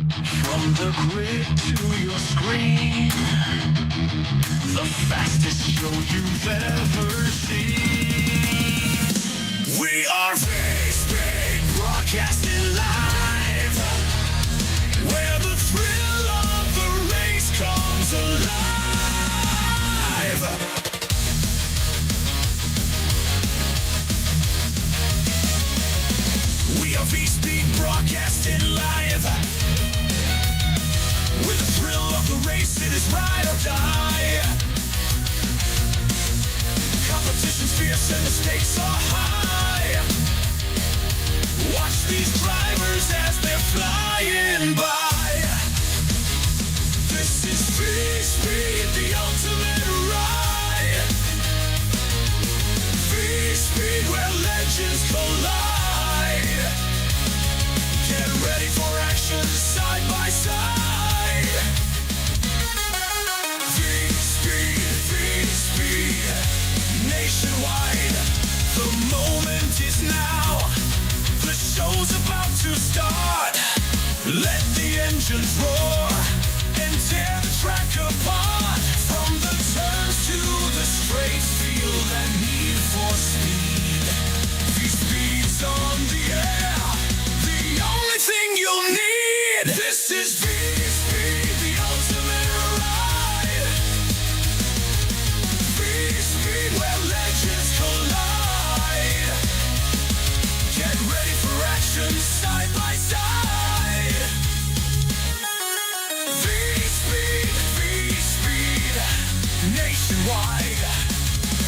From the grid to your screen, the fastest show you've ever seen. We are Misfit, broadcasting live, where the thrill of the race comes alive. We are V-Speed, broadcasting live, with the thrill of the race, it is ride or die. Competition's fierce and the stakes are high. Watch these drivers as they're flying by. This is V-Speed, the ultimate ride. V-Speed, where legends collide. Get ready for action side by side. V-Speed, V-Speed, nationwide. The moment is now. The show's about to start. Let the engines roar and tear the track apart. From the turns to the straights, feel that need for speed. V-Speed's on the air, the only thing you'll need. This is V-Speed, the ultimate ride. V-Speed, where legends collide. Get ready for action side by side. V-Speed, V-Speed, nationwide.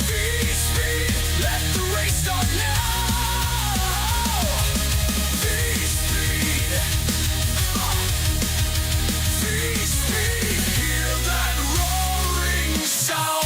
V-Speed, let the race start now. V-Speed, V-Speed, hear that roaring sound.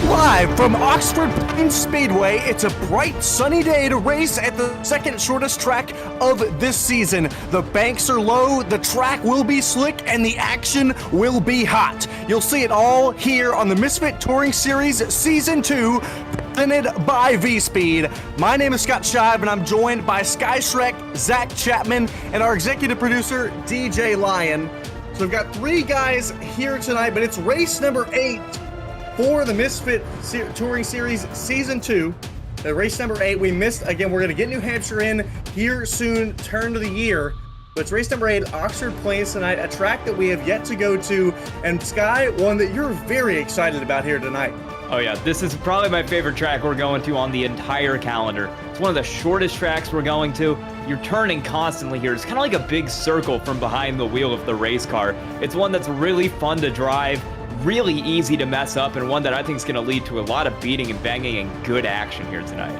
Live from Oxford Plains Speedway, it's a bright, sunny day to race at the second shortest track of this season. The banks are low, the track will be slick, and the action will be hot. You'll see it all here on the Misfit Touring Series Season 2, presented by V-Speed. My name is Scott Shive, and I'm joined by Sky Shrek, Zach Chapman, and our executive producer, DJ Lyon. So we've got three guys here tonight, but it's race number 8 for the Misfit Touring Series Season 2. Race number 8, we missed, again, we're going to get New Hampshire in here soon, turn to the year. But it's race number 8, Oxford Plains tonight, a track that we have yet to go to. And Sky, one that you're very excited about here tonight. Oh yeah, this is probably my favorite track we're going to on the entire calendar. It's one of the shortest tracks we're going to. You're turning constantly here. It's kind of like a big circle from behind the wheel of the race car. It's one that's really fun to drive, really easy to mess up, and one that I think is going to lead to a lot of beating and banging and good action here tonight.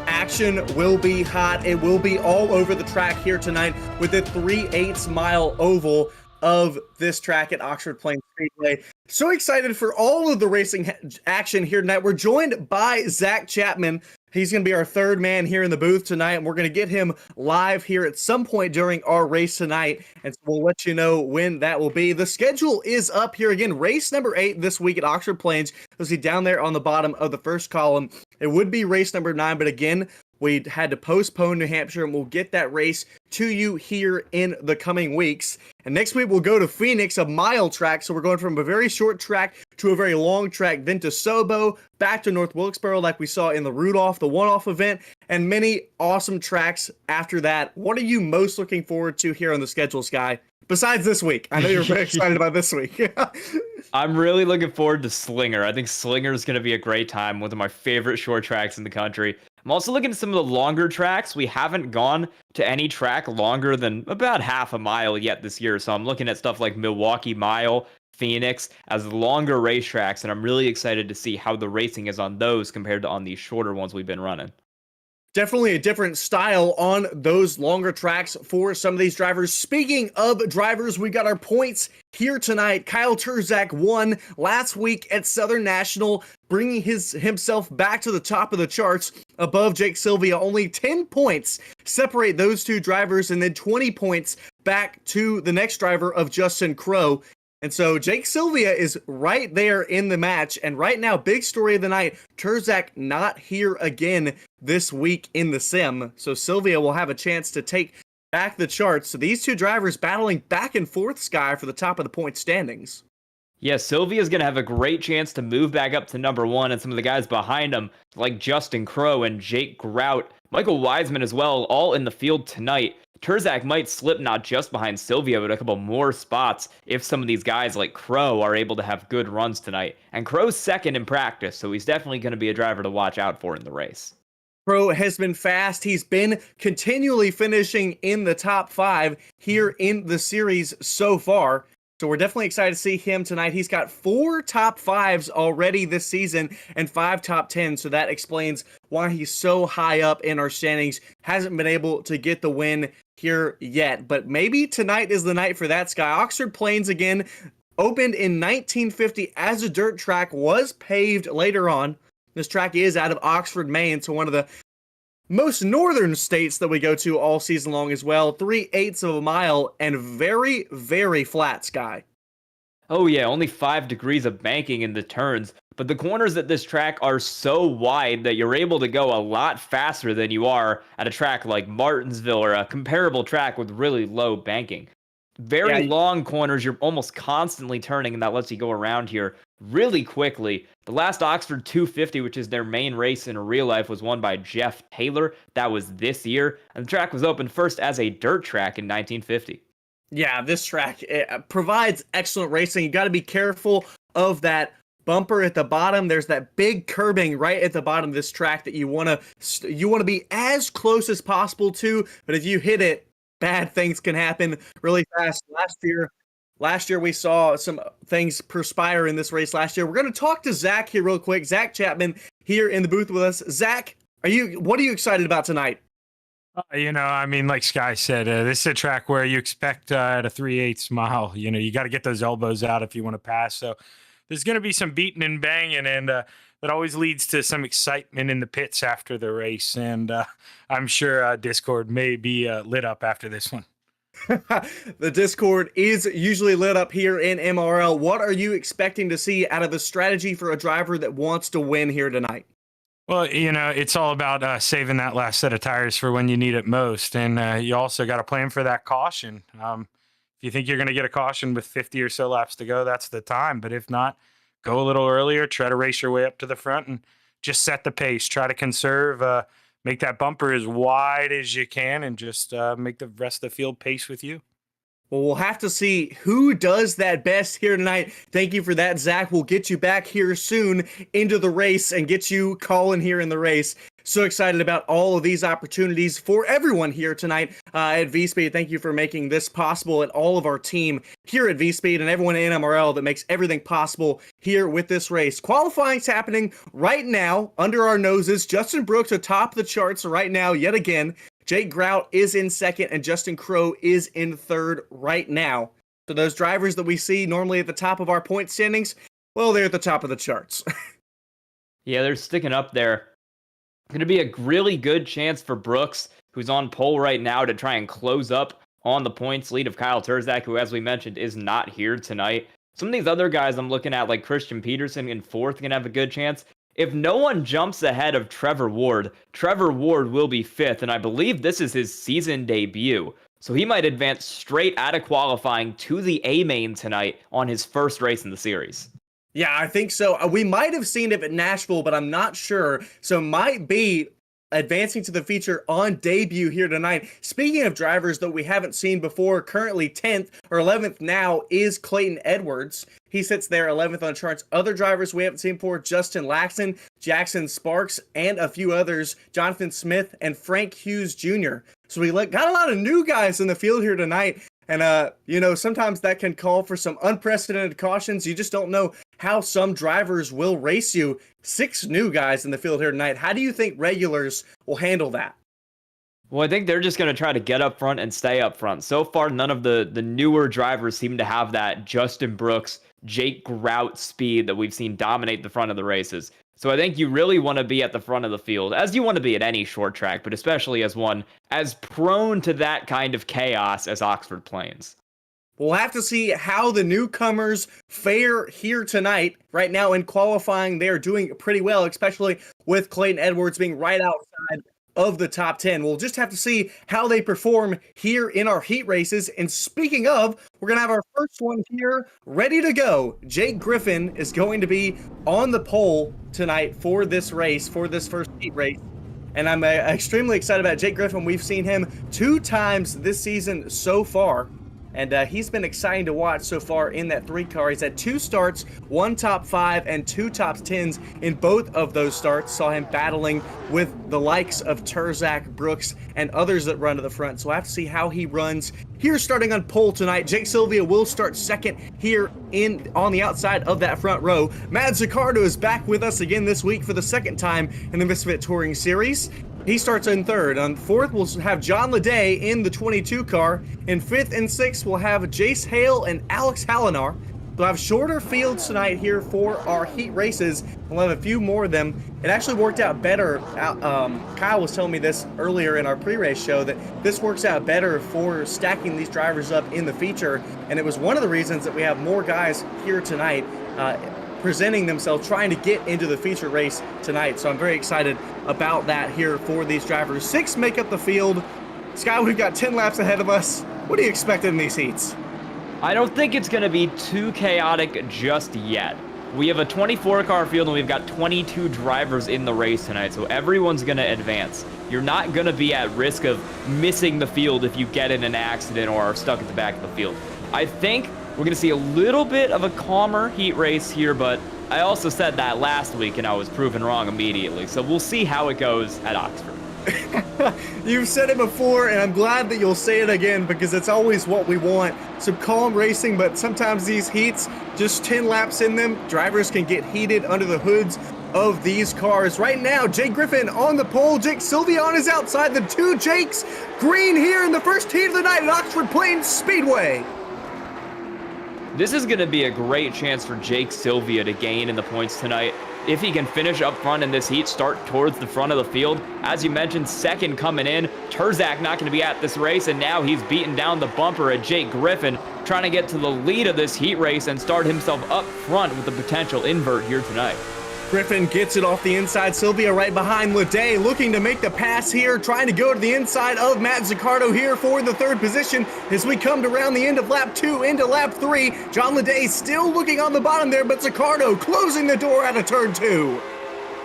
Action will be hot. It will be all over the track here tonight with the 3/8 mile oval of this track at Oxford Plains Speedway. So excited for all of the racing action here tonight. We're joined by Zach Chapman. He's going to be our third man here in the booth tonight, and we're going to get him live here at some point during our race tonight, and so we'll let you know when that will be. The schedule is up here again. Race number 8 this week at Oxford Plains. You'll see down there on the bottom of the first column. It would be race number 9, but again, We had to postpone New Hampshire, and we'll get that race to you here in the coming weeks. And next week, we'll go to Phoenix, a mile track. So we're going from a very short track to a very long track, then to Sobo, back to North Wilkesboro, like we saw in the Rudolph, the one-off event, and many awesome tracks after that. What are you most looking forward to here on the schedule, Sky? Besides this week. I know you're very excited about this week. I'm really looking forward to Slinger. I think Slinger is going to be a great time, one of my favorite short tracks in the country. I'm also looking at some of the longer tracks. We haven't gone to any track longer than about half a mile yet this year. So I'm looking at stuff like Milwaukee Mile, Phoenix as longer racetracks, and I'm really excited to see how the racing is on those compared to on these shorter ones we've been running. Definitely a different style on those longer tracks for some of these drivers. Speaking of drivers, we got our points here tonight. Kyle Turzak won last week at Southern National, bringing himself back to the top of the charts above Jake Sylvia. Only 10 points separate those two drivers, and then 20 points back to the next driver of Justin Crowe. And so Jake Sylvia is right there in the match. And right now, big story of the night, Turzak not here again this week in the sim. So Sylvia will have a chance to take back the charts. So these two drivers battling back and forth, Sky, for the top of the point standings. Yeah, Sylvia's going to have a great chance to move back up to number one, and some of the guys behind him, like Justin Crowe and Jake Grout, Michael Wiseman as well, all in the field tonight. Turzak might slip not just behind Sylvia, but a couple more spots if some of these guys like Crowe are able to have good runs tonight. And Crowe's second in practice, so he's definitely going to be a driver to watch out for in the race. Crowe has been fast. He's been continually finishing in the top 5 here in the series so far. So we're definitely excited to see him tonight. He's got 4 top 5s already this season and 5 top 10s. So that explains why he's so high up in our standings. Hasn't been able to get the win here yet. But maybe tonight is the night for that, Sky. Oxford Plains again, opened in 1950 as a dirt track, was paved later on. This track is out of Oxford, Maine, so one of the most northern states that we go to all season long as well. 3/8 of a mile and very, very flat, Sky. Oh yeah, only 5 degrees of banking in the turns, but the corners at this track are so wide that you're able to go a lot faster than you are at a track like Martinsville or a comparable track with really low banking. Very long corners, you're almost constantly turning, and that lets you go around here really quickly. The last Oxford 250, which is their main race in real life, was won by Jeff Taylor. That was this year, and the track was opened first as a dirt track in 1950. Yeah, this track provides excellent racing. You got to be careful of that bumper at the bottom. There's that big curbing right at the bottom of this track that you want to be as close as possible to, but if you hit it, bad things can happen really fast. Last year we saw some things perspire in this race last year. We're going to talk to Zach here real quick. Zach Chapman here in the booth with us. Zach, what are you excited about tonight? Like Sky said, this is a track where you expect at a 3/8 mile, you got to get those elbows out if you want to pass. So there's going to be some beating and banging, and that always leads to some excitement in the pits after the race. And I'm sure Discord may be lit up after this one. The Discord is usually lit up here in MRL. What are you expecting to see out of the strategy for a driver that wants to win here tonight? Well, it's all about saving that last set of tires for when you need it most. And you also got to plan for that caution. If you think you're going to get a caution with 50 or so laps to go, that's the time. But if not, go a little earlier, try to race your way up to the front and just set the pace. Try to conserve, make that bumper as wide as you can, and just make the rest of the field pace with you. Well, we'll have to see who does that best here tonight. Thank you for that, Zach. We'll get you back here soon into the race and get you calling here in the race. So excited about all of these opportunities for everyone here tonight at V-Speed. Thank you for making this possible, and all of our team here at V-Speed and everyone in MRL that makes everything possible here with this race. Qualifying's happening right now under our noses. Justin Brooks atop the charts right now yet again. Jake Grout is in second, and Justin Crowe is in third right now. So those drivers that we see normally at the top of our point standings, well, they're at the top of the charts. Yeah, they're sticking up there. Going to be a really good chance for Brooks, who's on pole right now, to try and close up on the points lead of Kyle Turzak, who, as we mentioned, is not here tonight. Some of these other guys I'm looking at, like Christian Peterson in fourth, going to have a good chance. If no one jumps ahead of Trevor Ward will be 5th, and I believe this is his season debut. So he might advance straight out of qualifying to the A main tonight on his first race in the series. Yeah, I think so. We might have seen it at Nashville, but I'm not sure. So might be advancing to the feature on debut here tonight. Speaking of drivers that we haven't seen before, currently 10th or 11th now is Clayton Edwards. He sits there 11th on the charts. Other drivers we haven't seen before, Justin Laxton, Jackson Sparks, and a few others, Jonathan Smith and Frank Hughes Jr. So we got a lot of new guys in the field here tonight. And, sometimes that can call for some unprecedented cautions. You just don't know how some drivers will race you. 6 new guys in the field here tonight. How do you think regulars will handle that? Well, I think they're just going to try to get up front and stay up front. So far, none of the newer drivers seem to have that Justin Brooks, Jake Grout speed that we've seen dominate the front of the races. So I think you really want to be at the front of the field, as you want to be at any short track, but especially as one as prone to that kind of chaos as Oxford Plains. We'll have to see how the newcomers fare here tonight. Right now in qualifying, they're doing pretty well, especially with Clayton Edwards being right outside of the top 10. We'll just have to see how they perform here in our heat races. And speaking of, we're going to have our first one here ready to go. Jake Griffin is going to be on the pole tonight for this race, for this first heat race. And I'm extremely excited about Jake Griffin. We've seen him 2 times this season so far. And he's been exciting to watch so far in that 3 car. He's had 2 starts, 1 top 5 and 2 top 10s in both of those starts. Saw him battling with the likes of Turzak, Brooks, and others that run to the front. So we'll have to see how he runs here starting on pole tonight. Jake Sylvia will start second here on the outside of that front row. Matt Zaccardo is back with us again this week for the 2nd time in the Misfit Touring Series. He starts in 3rd. On 4th, we'll have John Leday in the 22 car. In 5th and 6th, we'll have Jace Hale and Alex Hallinar. We'll have shorter fields tonight here for our heat races. We'll have a few more of them. It actually worked out better. Kyle was telling me this earlier in our pre-race show that this works out better for stacking these drivers up in the feature. And it was one of the reasons that we have more guys here tonight presenting themselves, trying to get into the feature race tonight. So I'm very excited about that here for these drivers. 6 make up the field. Sky, we've got 10 laps ahead of us. What do you expect in these heats? I don't think it's going to be too chaotic just yet. We have a 24-car field, and we've got 22 drivers in the race tonight, so everyone's going to advance. You're not going to be at risk of missing the field if you get in an accident or are stuck at the back of the field. I think we're going to see a little bit of a calmer heat race here, but I also said that last week, and I was proven wrong immediately. So we'll see how it goes at Oxford. You've said it before, and I'm glad that you'll say it again because it's always what we want. Some calm racing, but sometimes these heats, just 10 laps in them, drivers can get heated under the hoods of these cars. Right now, Jake Griffin on the pole. Jake Sylvia on his outside. The 2 Jakes green here in the first heat of the night at Oxford Plains Speedway. This is going to be a great chance for Jake Sylvia to gain in the points tonight. If he can finish up front in this heat, start towards the front of the field. As you mentioned, 2nd coming in. Turzak not going to be at this race, and now he's beating down the bumper at Jake Griffin, trying to get to the lead of this heat race and start himself up front with a potential invert here tonight. Griffin gets it off the inside. Sylvia right behind Leday, looking to make the pass here, trying to go to the inside of Matt Zaccardo here for the 3rd position as we come to around the end of lap 2 into lap 3. John Leday still looking on the bottom there, but Zaccardo closing the door out of turn 2.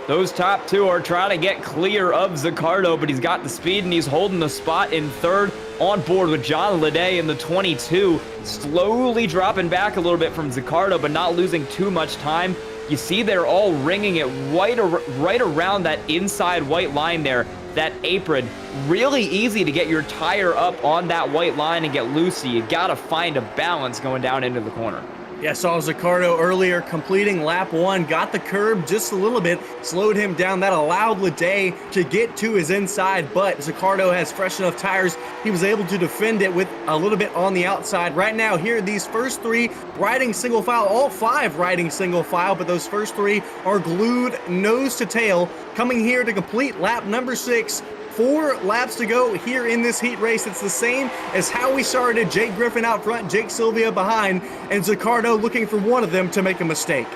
Those top 2 are trying to get clear of Zaccardo, but he's got the speed and he's holding the spot in 3rd. On board with John Leday in the 22, slowly dropping back a little bit from Zaccardo, but not losing too much time. You see they're all ringing it right around that inside white line there, that apron. Really easy to get your tire up on that white line and get loose, so you gotta find a balance going down into the corner. Yeah, saw Zaccardo earlier completing lap 1, got the curb just a little bit, slowed him down. That allowed Leday to get to his inside, but Zaccardo has fresh enough tires. He was able to defend it with a little bit on the outside. Right now, here, these first 3 riding single file, all 5 riding single file, but those first 3 are glued nose to tail, coming here to complete lap number 6. 4 laps to go here in this heat race. It's the same as how we started. Jake Griffin out front, Jake Sylvia behind, and Zaccardo looking for one of them to make a mistake.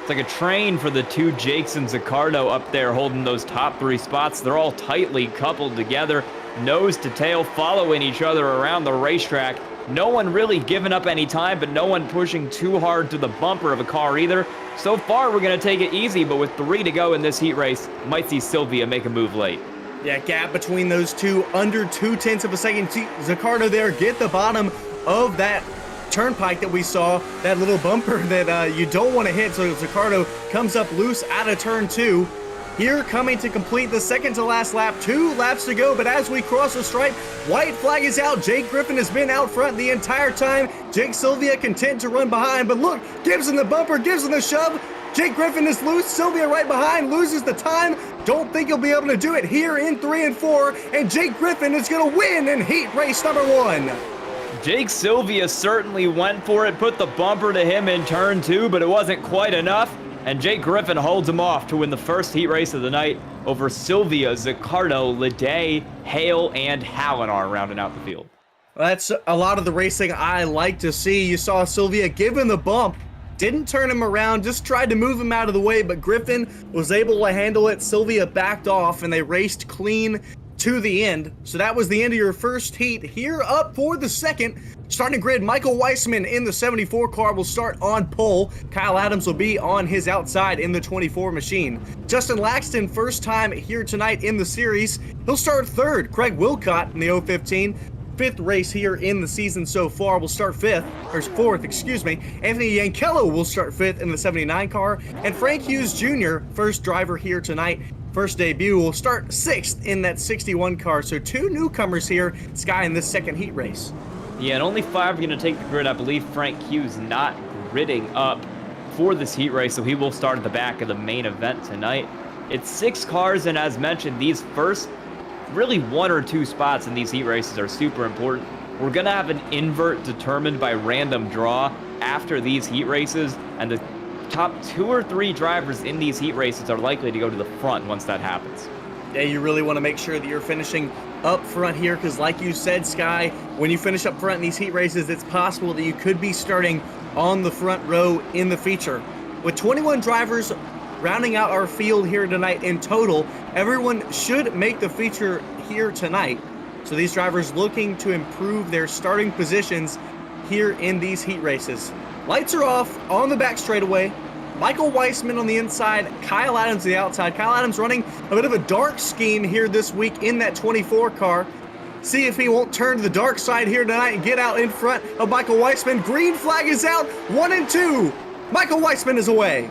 It's like a train for the two Jakes and Zaccardo up there holding those top 3 spots. They're all tightly coupled together, nose to tail, following each other around the racetrack. No one really giving up any time, but no one pushing too hard to the bumper of a car either. So far, we're going to take it easy, but with 3 to go in this heat race, might see Sylvia make a move late. Yeah, gap between those two, under 0.2 of a second. See Zaccardo there get the bottom of that turnpike that we saw, that little bumper that you don't want to hit. So Zaccardo comes up loose out of turn 2. Here coming to complete the second to last lap, 2 laps to go, but as we cross the stripe, white flag is out. Jake Griffin has been out front the entire time. Jake Sylvia content to run behind, but look, Gibson the bumper, Gibson the shove. Jake Griffin is loose, Sylvia right behind, loses the time. Don't think he'll be able to do it here in 3 and 4, and Jake Griffin is gonna win in heat race number 1. Jake Sylvia certainly went for it, put the bumper to him in turn 2, but it wasn't quite enough. And Jake Griffin holds him off to win the first heat race of the night over Sylvia, Zaccardo, Leday, Hale, and Hallinar rounding out the field. That's a lot of the racing I like to see. You saw Sylvia give him the bump, didn't turn him around, just tried to move him out of the way, but Griffin was able to handle it. Sylvia backed off, and they raced clean to the end. So that was the end of your first heat. Here up for the second, starting grid, Michael Weissman in the 74 car will start on pole. Kyle Adams will be on his outside in the 24 machine. Justin Laxton, first time here tonight in the series. He'll start third. Craig Wilcott in the 015. 5th race here in the season so far, will start 4th, excuse me. Anthony Yankello will start 5th in the 79 car. And Frank Hughes Jr., first driver here tonight, first debut, will start 6th in that 61 car. So 2 newcomers here, Sky, in this second heat race. Yeah, and only 5 are going to take the grid. I believe Frank Hughes not gridding up for this heat race, so he will start at the back of the main event tonight. It's 6 cars, and as mentioned, these first really 1 or 2 spots in these heat races are super important. We're going to have an invert determined by random draw after these heat races, and the top 2 or 3 drivers in these heat races are likely to go to the front once that happens. Yeah, you really want to make sure that you're finishing up front here, because like you said, Sky, when you finish up front in these heat races, it's possible that you could be starting on the front row in the feature. With 21 drivers rounding out our field here tonight in total, everyone should make the feature here tonight. So these drivers looking to improve their starting positions here in these heat races. Lights are off on the back straightaway. Michael Weissman on the inside, Kyle Adams on the outside. Kyle Adams running a bit of a dark scheme here this week in that 24 car. See if he won't turn to the dark side here tonight and get out in front of Michael Weissman. Green flag is out, 1 and 2. Michael Weissman is away.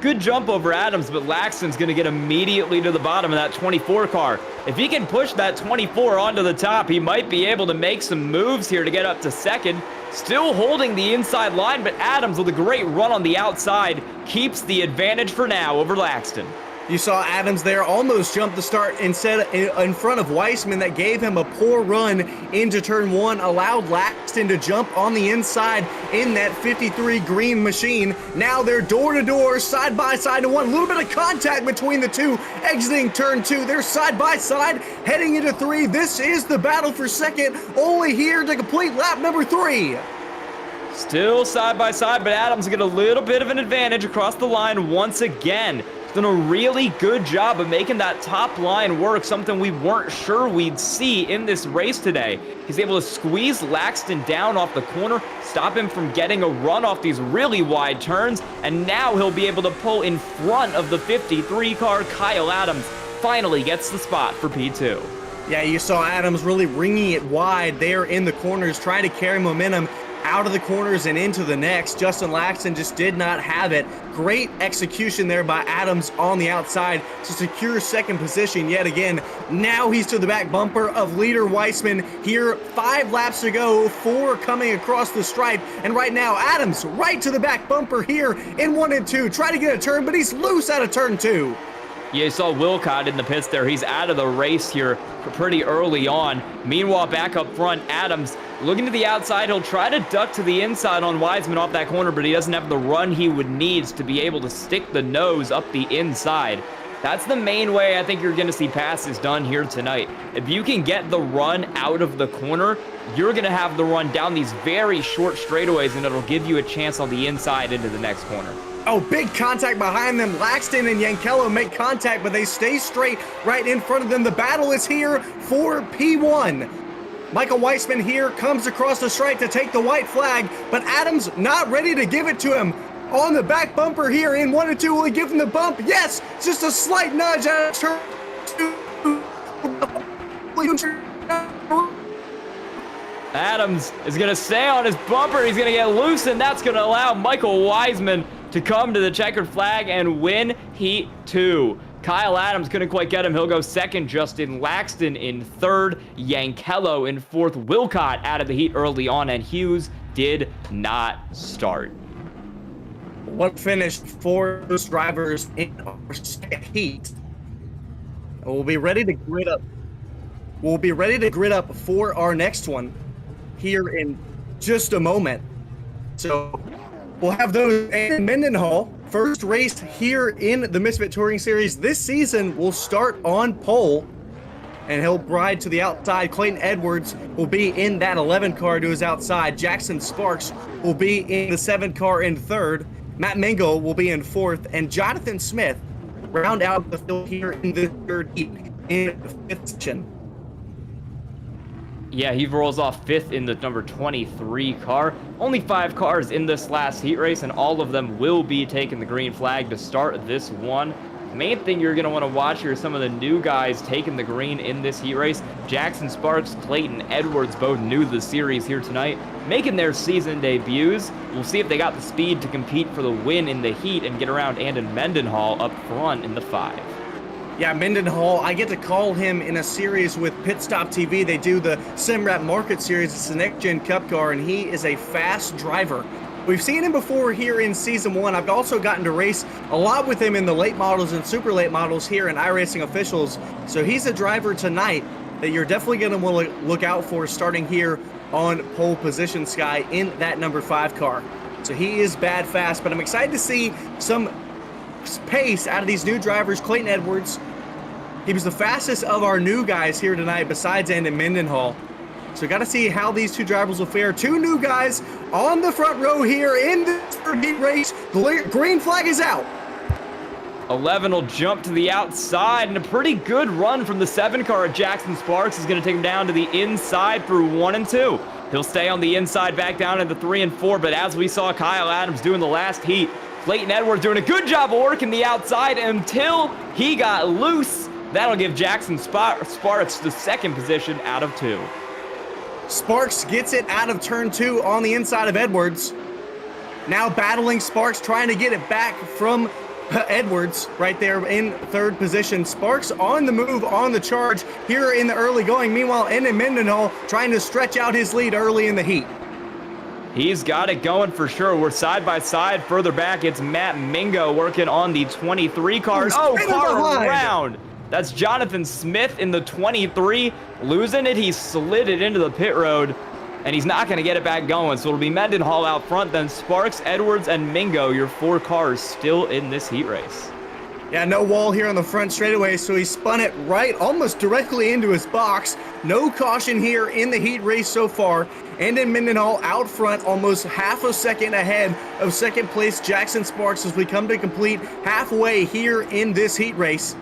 Good jump over Adams, but Laxton's going to get immediately to the bottom of that 24 car. If he can push that 24 onto the top, he might be able to make some moves here to get up to second. Still holding the inside line, but Adams with a great run on the outside keeps the advantage for now over Laxton. You saw Adams there almost jump the start instead in front of Weissman. That gave him a poor run into turn 1, allowed Laxton to jump on the inside in that 53 green machine. Now they're door to door, side by side to 1. A little bit of contact between the two exiting turn 2. They're side by side heading into 3. This is the battle for second, only here to complete lap number 3. Still side by side, but Adams get a little bit of an advantage across the line once again. Done a really good job of making that top line work, something we weren't sure we'd see in this race today. He's able to squeeze Laxton down off the corner, stop him from getting a run off these really wide turns, and now he'll be able to pull in front of the 53 car. Kyle Adams finally gets the spot for P2. Yeah, you saw Adams really ringing it wide there in the corners, trying to carry momentum out of the corners and into the next. Justin Laxton just did not have it. Great execution there by Adams on the outside to secure second position yet again. Now he's to the back bumper of leader Weissman here. 5 laps to go, 4 coming across the stripe. And right now, Adams right to the back bumper here in 1 and 2. Try to get a turn, but he's loose out of turn 2. Yeah, you saw Wilcott in the pits there. He's out of the race here pretty early on. Meanwhile, back up front, Adams looking to the outside. He'll try to duck to the inside on Weissman off that corner, but he doesn't have the run he would need to be able to stick the nose up the inside. That's the main way I think you're going to see passes done here tonight. If you can get the run out of the corner, you're going to have the run down these very short straightaways, and it'll give you a chance on the inside into the next corner. Oh, big contact behind them. Laxton and Yankello make contact, but they stay straight right in front of them. The battle is here for P1. Michael Weissman here comes across the stripe to take the white flag, but Adams not ready to give it to him. On the back bumper here in 1 and 2, will he give him the bump? Yes, just a slight nudge out of turn 2. Adams is going to stay on his bumper. He's going to get loose, and that's going to allow Michael Wiseman to come to the checkered flag and win Heat 2. Kyle Adams couldn't quite get him. He'll go second. Justin Laxton in third. Yankello in fourth. Wilcott out of the heat early on, and Hughes did not start. What finish for those drivers in our second heat? We'll be ready to grid up. We'll be ready to grid up for our next one here in just a moment. So we'll have those in Mendenhall. First race here in the Misfit Touring Series this season will start on pole, and he'll ride to the outside. Clayton Edwards will be in that 11 car to his outside. Jackson Sparks will be in the 7 car in third. Matt Mingo will be in fourth, and Jonathan Smith round out the field here in the third heat in the fifth section. Yeah, he rolls off fifth in the number 23 car. Only 5 cars in this last heat race, and all of them will be taking the green flag to start this one. The main thing you're going to want to watch here is some of the new guys taking the green in this heat race. Jackson Sparks, Clayton Edwards, both new to the series here tonight, making their season debuts. We'll see if they got the speed to compete for the win in the heat and get around Andon Mendenhall up front in the 5. Yeah, Mendenhall, I get to call him in a series with Pit Stop TV. They do the Simrap Market Series. It's the Next Gen Cup car, and he is a fast driver. We've seen him before here in Season 1. I've also gotten to race a lot with him in the late models and super late models here in iRacing Officials. So he's a driver tonight that you're definitely going to want to look out for starting here on pole position, Sky, in that number 5 car. So he is bad fast, but I'm excited to see some pace out of these new drivers. Clayton Edwards, he was the fastest of our new guys here tonight besides Andon Mendenhall. So got to see how these two drivers will fare. 2 new guys on the front row here in this third heat race. Green flag is out. 11 will jump to the outside, and a pretty good run from the 7 car at Jackson Sparks is going to take him down to the inside through 1 and 2. He'll stay on the inside back down into 3 and 4, but as we saw Kyle Adams do in the last heat, Clayton Edwards doing a good job of working the outside until he got loose. That'll give Jackson Sparks the second position out of 2. Sparks gets it out of turn 2 on the inside of Edwards. Now battling Sparks, trying to get it back from Edwards right there in third position. Sparks on the move, on the charge here in the early going. Meanwhile, Andon Mendenhall trying to stretch out his lead early in the heat. He's got it going for sure. We're side by side. Further back, it's Matt Mingo working on the 23 car. Oh, car around. That's Jonathan Smith in the 23. Losing it, he slid it into the pit road, and he's not going to get it back going. So it'll be Mendenhall out front, then Sparks, Edwards, and Mingo, your 4 cars still in this heat race. Yeah, no wall here on the front straightaway, so he spun it right almost directly into his box. No caution here in the heat race so far. Andon Mendenhall out front, almost half a second ahead of second place Jackson Sparks as we come to complete halfway here in this heat race.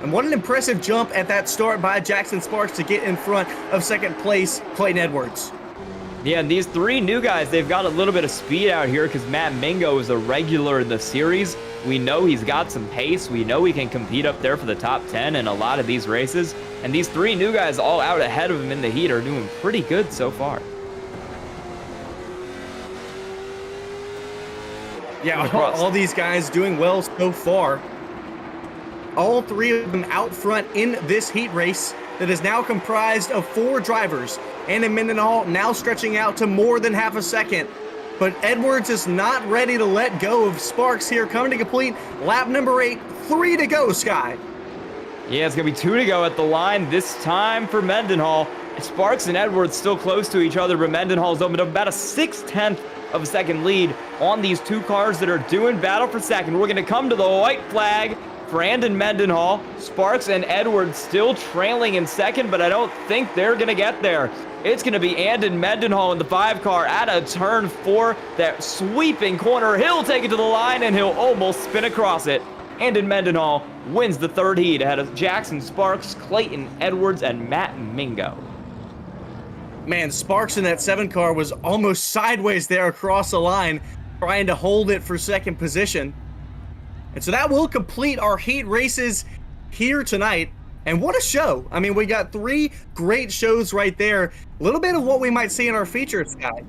And what an impressive jump at that start by Jackson Sparks to get in front of second place Clayton Edwards. Yeah, and these 3 new guys, they've got a little bit of speed out here because Matt Mingo is a regular in the series. We know he's got some pace. We know he can compete up there for the top 10 in a lot of these races. And these 3 new guys all out ahead of him in the heat are doing pretty good so far. Yeah, all these guys doing well so far. All 3 of them out front in this heat race that is now comprised of 4 drivers. Andon Mendenhall now stretching out to more than half a second. But Edwards is not ready to let go of Sparks here, coming to complete lap number 8. 3 to go, Sky. Yeah, it's going to be 2 to go at the line this time for Mendenhall. Sparks and Edwards still close to each other, but Mendenhall's opened up about a 6/10 of a second lead on these 2 cars that are doing battle for second. We're going to come to the white flag for Andon Mendenhall. Sparks and Edwards still trailing in second, but I don't think they're going to get there. It's going to be Andon Mendenhall in the 5 car at a turn 4. That sweeping corner. He'll take it to the line, and he'll almost spin across it. Andon Mendenhall wins the 3rd heat ahead of Jackson Sparks, Clayton Edwards, and Matt Mingo. Man, Sparks in that 7 car was almost sideways there across the line, trying to hold it for 2nd position. And so that will complete our heat races here tonight. And what a show. I mean, we got 3 great shows right there. A little bit of what we might see in our feature, Sky.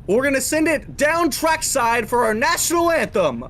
We're going to send it down trackside for our national anthem.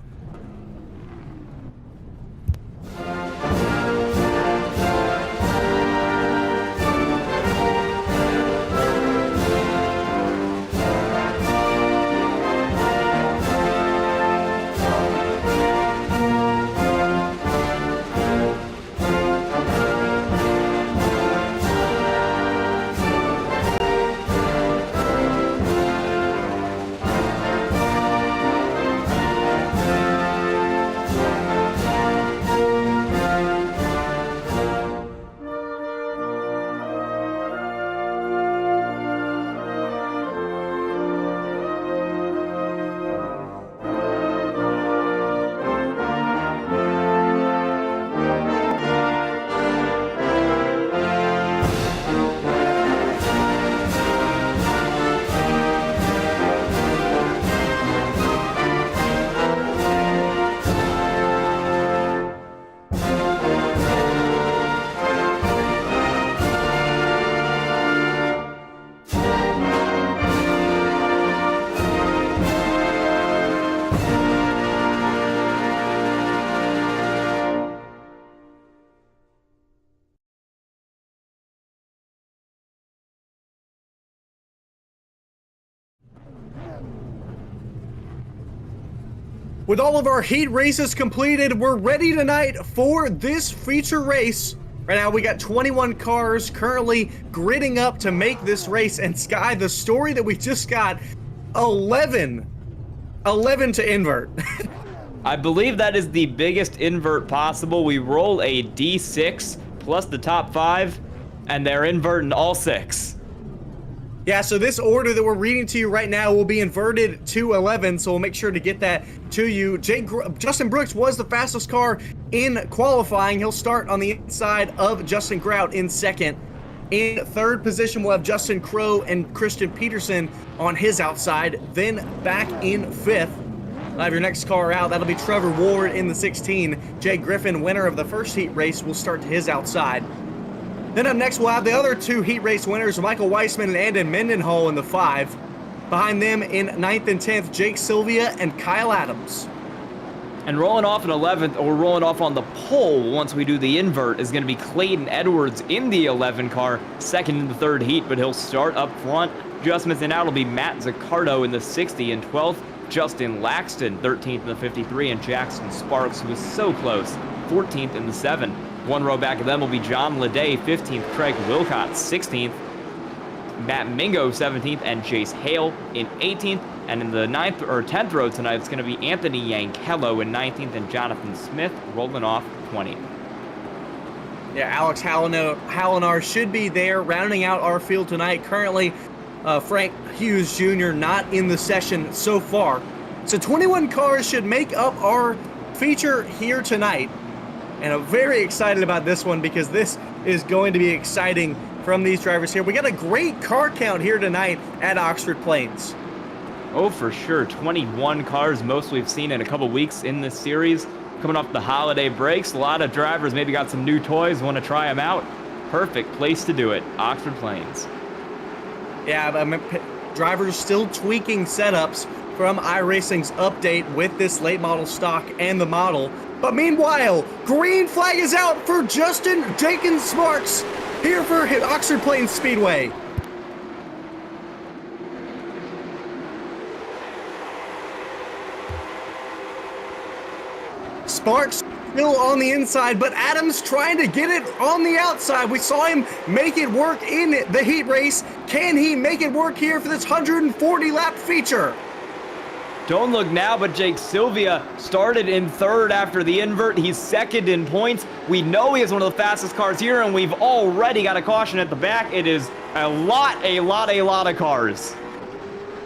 With all of our heat races completed, we're ready tonight for this feature race. Right now, we got 21 cars currently gridding up to make this race. And Sky, the story that we just got, 11 to invert. I believe that is the biggest invert possible. We roll a D6 plus the top 5, and they're inverting all 6. Yeah, so this order that we're reading to you right now will be inverted to 11, so we'll make sure to get that to you. Justin Brooks was the fastest car in qualifying. He'll start on the inside of Justin Grout in 2nd. In 3rd position, we'll have Justin Crow and Christian Peterson on his outside. Then back in 5th, we'll have your next car out. That'll be Trevor Ward in the 16. Jay Griffin, winner of the first heat race, will start to his outside. Then up next, we'll have the other 2 heat race winners, Michael Weissman and Andon Mendenhall in the 5. Behind them in 9th and 10th, Jake Sylvia and Kyle Adams. And rolling off in 11th, or rolling off on the pole once we do the invert, is going to be Clayton Edwards in the 11 car, 2nd in the 3rd heat, but he'll start up front. Adjustments and out will be Matt Zaccardo in the 60 and 12th, Justin Laxton 13th in the 53, and Jackson Sparks, who was so close, 14th in the 7. 1 row back of them will be John Leday, 15th, Craig Wilcott, 16th, Matt Mingo, 17th, and Chase Hale in 18th. And in the 9th or 10th row tonight, it's going to be Anthony Yankello in 19th and Jonathan Smith rolling off 20th. Yeah, Alex Hallinar should be there rounding out our field tonight. Currently, Frank Hughes Jr. not in the session so far. So 21 cars should make up our feature here tonight. And I'm very excited about this one because this is going to be exciting from these drivers here. We got a great car count here tonight at Oxford Plains. Oh, for sure. 21 cars, most we've seen in a couple weeks in this series. Coming off the holiday breaks, a lot of drivers maybe got some new toys, want to try them out. Perfect place to do it, Oxford Plains. Yeah, drivers still tweaking setups from iRacing's update with this late model stock and the model. But meanwhile, green flag is out for Justin Jenkins Sparks here for Oxford Plains Speedway. Sparks still on the inside, but Adams trying to get it on the outside. We saw him make it work in the heat race. Can he make it work here for this 140 lap feature? Don't look now, but Jake Sylvia started in third after the invert. He's second in points. We know he has one of the fastest cars here, and we've already got a caution at the back. It is a lot of cars.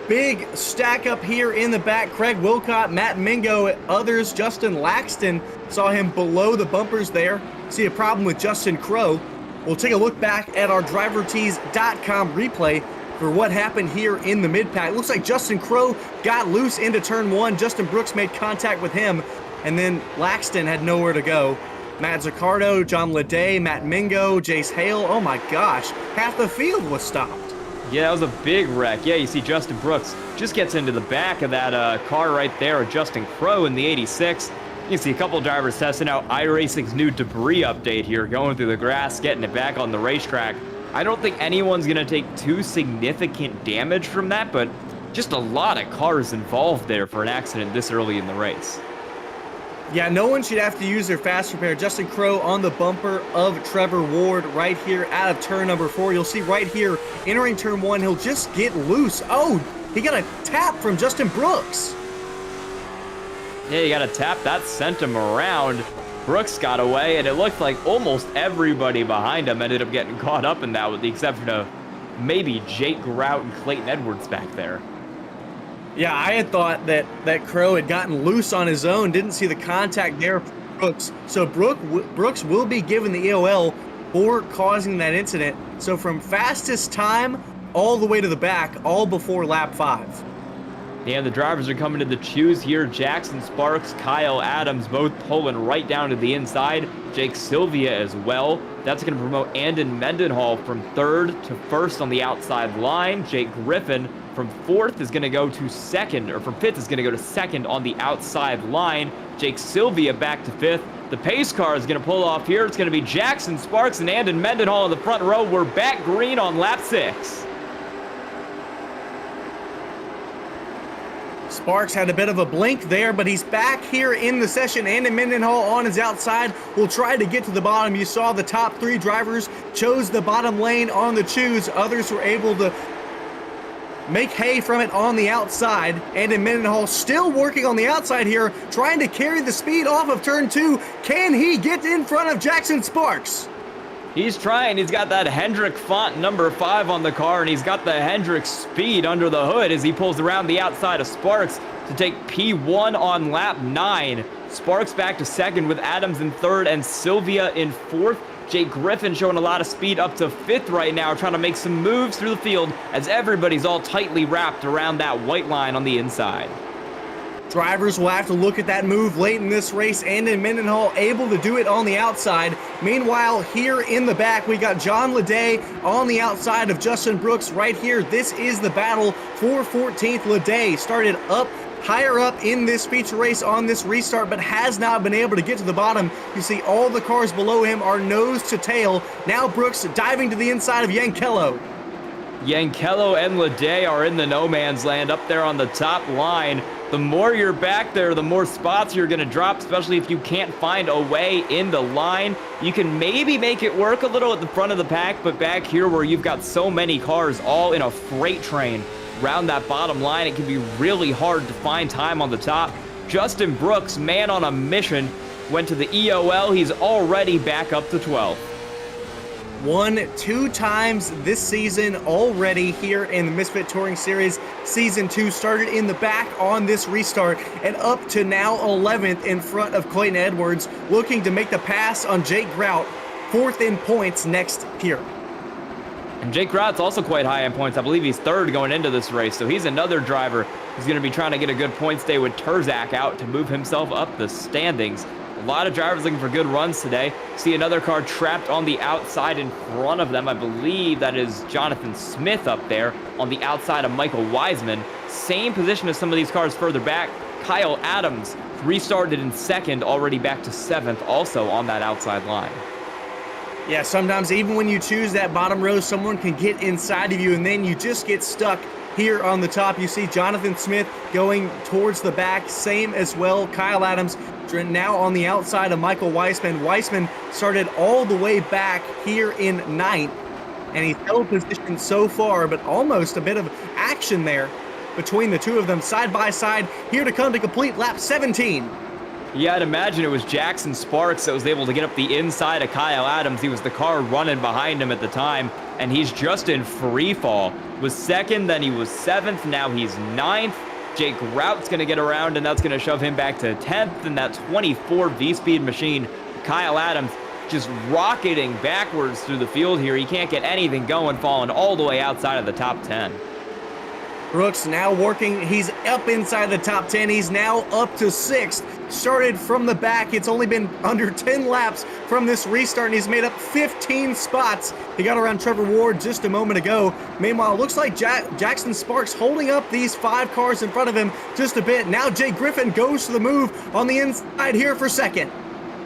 Big stack up here in the back. Craig Wilcott, Matt Mingo, others. Justin Laxton saw him below the bumpers there. See a problem with Justin Crowe. We'll take a look back at our drivertees.com replay for what happened here in the mid-pack. Looks like Justin Crowe got loose into turn one. Justin Brooks made contact with him, and then Laxton had nowhere to go. Matt Zaccardo, John Leday, Matt Mingo, Jace Hale. Oh my gosh, half the field was stopped. Yeah, that was a big wreck. Yeah, you see Justin Brooks just gets into the back of that car right there with Justin Crowe in the 86. You can see a couple drivers testing out iRacing's new debris update here, going through the grass, getting it back on the racetrack. I don't think anyone's going to take too significant damage from that, but just a lot of cars involved there for an accident this early in the race. Yeah, no one should have to use their fast repair. Justin Crowe on the bumper of Trevor Ward right here out of turn number 4. You'll see right here, entering turn 1, he'll just get loose. Oh, he got a tap from Justin Brooks. Yeah, you got a tap. That sent him around. Brooks got away, and it looked like almost everybody behind him ended up getting caught up in that, with the exception of maybe Jake Grout and Clayton Edwards back there. Yeah, I had thought that Crowe had gotten loose on his own, didn't see the contact there from Brooks. So Brooks will be given the EOL for causing that incident. So from fastest time all the way to the back, all before lap 5. And the drivers are coming to the choose here. Jackson Sparks, Kyle Adams, both pulling right down to the inside. Jake Sylvia as well. That's going to promote Andon Mendenhall from third to first on the outside line. Jake Griffin from fourth is going to go to second, or from fifth is going to go to second on the outside line. Jake Sylvia back to fifth. The pace car is going to pull off here. It's going to be Jackson Sparks and Andon Mendenhall in the front row. We're back green on lap 6. Sparks had a bit of a blink there, but he's back here in the session. Andon Mendenhall on his outside will try to get to the bottom. You saw the top 3 drivers chose the bottom lane on the choose. Others were able to make hay from it on the outside. Andon Mendenhall still working on the outside here, trying to carry the speed off of turn 2. Can he get in front of Jackson Sparks? He's trying. He's got that Hendrick font number 5 on the car, and he's got the Hendrick speed under the hood as he pulls around the outside of Sparks to take P1 on lap 9. Sparks back to second with Adams in third and Sylvia in fourth. Jake Griffin showing a lot of speed up to fifth right now, trying to make some moves through the field as everybody's all tightly wrapped around that white line on the inside. Drivers will have to look at that move late in this race. Andon Mendenhall able to do it on the outside. Meanwhile, here in the back, we got John Leday on the outside of Justin Brooks right here. This is the battle for 14th. Leday started up higher up in this feature race on this restart, but has not been able to get to the bottom. You see all the cars below him are nose to tail. Now Brooks diving to the inside of Yankello. Yankello and Leday are in the no man's land up there on the top line. The more you're back there, the more spots you're going to drop, especially if you can't find a way in the line. You can maybe make it work a little at the front of the pack, but back here where you've got so many cars all in a freight train around that bottom line, it can be really hard to find time on the top. Justin Brooks, man on a mission, went to the EOL. He's already back up to 12th. Won 2 times this season already here in the Misfit Touring Series. Season 2 started in the back on this restart and up to now 11th in front of Clayton Edwards, looking to make the pass on Jake Grout, 4th in points next here. And Jake Grout's also quite high in points. I believe he's 3rd going into this race, so he's another driver who's going to be trying to get a good points day with Terzak out to move himself up the standings. A lot of drivers looking for good runs today. See another car trapped on the outside in front of them. I believe that is Jonathan Smith up there on the outside of Michael Wiseman. Same position as some of these cars further back. Kyle Adams restarted in 2nd, already back to 7th, also on that outside line. Yeah, sometimes even when you choose that bottom row, someone can get inside of you and then you just get stuck here on the top. You see Jonathan Smith going towards the back, same as well. Kyle Adams now on the outside of Michael Weissman. Weissman started all the way back here in 9th, and he's held position so far, but almost a bit of action there between the two of them side by side, here to come to complete lap 17. Yeah, I'd imagine it was Jackson Sparks that was able to get up the inside of Kyle Adams. He was the car running behind him at the time, and he's just in free fall. Was second, then he was 7th, now he's 9th. Jake Rout's going to get around, and that's going to shove him back to 10th, and that 24 V-Speed machine, Kyle Adams, just rocketing backwards through the field here. He can't get anything going, falling all the way outside of the top 10. Brooks now working. He's up inside the top 10. He's now up to 6th. Started from the back. It's only been under 10 laps from this restart, and he's made up 15 spots. He got around Trevor Ward just a moment ago. Meanwhile, it looks like Jackson Sparks holding up these 5 cars in front of him just a bit. Now Jake Griffin goes to the move on the inside here for second.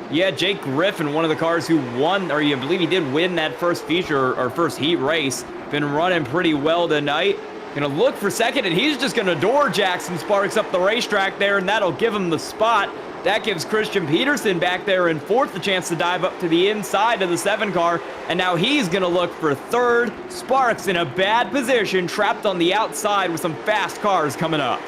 Yeah, Jake Griffin, one of the cars who won, or you believe he did win that first feature or first heat race. Been running pretty well tonight. Gonna look for second, and he's just gonna door Jackson Sparks up the racetrack there, and that'll give him the spot. That gives Christian Peterson back there in 4th the chance to dive up to the inside of the 7 car, and now he's gonna look for 3rd. Sparks in a bad position, trapped on the outside with some fast cars coming up.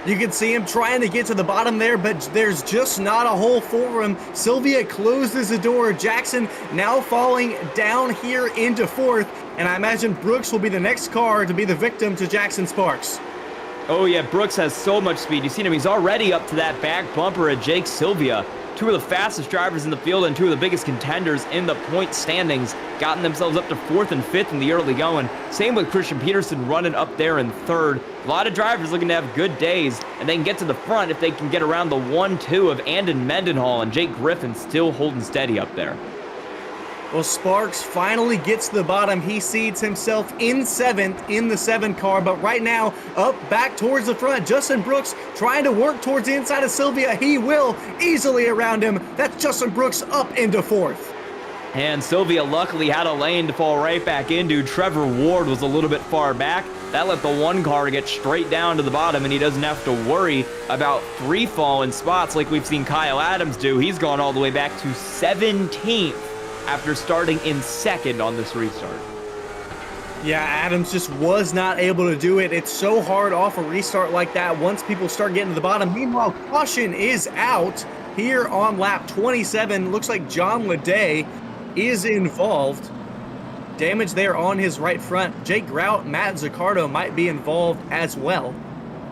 You can see him trying to get to the bottom there, but there's just not a hole for him. Sylvia closes the door. Jackson now falling down here into 4th, and I imagine Brooks will be the next car to be the victim to Jackson Sparks. Oh yeah, Brooks has so much speed. You've seen him, he's already up to that back bumper of Jake Sylvia. 2 of the fastest drivers in the field and 2 of the biggest contenders in the point standings, gotten themselves up to 4th and 5th in the early going. Same with Christian Peterson running up there in 3rd. A lot of drivers looking to have good days, and they can get to the front if they can get around the 1-2 of Andon Mendenhall, and Jake Griffin still holding steady up there. Well, Sparks finally gets to the bottom. He seeds himself in 7th in the 7 car, but right now up back towards the front. Justin Brooks trying to work towards the inside of Sylvia. He will easily around him. That's Justin Brooks up into 4th. And Sylvia luckily had a lane to fall right back into. Trevor Ward was a little bit far back. That let the 1 car get straight down to the bottom, and he doesn't have to worry about free falling spots like we've seen Kyle Adams do. He's gone all the way back to 17th. After starting in 2nd on this restart. Yeah, Adams just was not able to do it. It's so hard off a restart like that once people start getting to the bottom. Meanwhile, caution is out here on lap 27. Looks like John Leday is involved. Damage there on his right front. Jake Grout, Matt Zaccardo might be involved as well.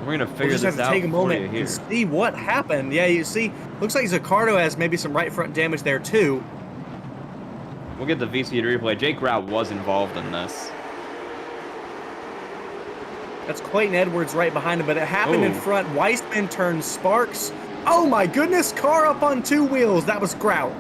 We're going to figure We'll just this have to out take a moment here. and see what happened. Yeah, you see, looks like Zaccardo has maybe some right front damage there too. We'll get the V-Speed replay. Jake Rout was involved in this. That's Clayton Edwards right behind him, but it happened in front. Weissman turns Sparks. Oh my goodness, car up on 2 wheels. That was Grout.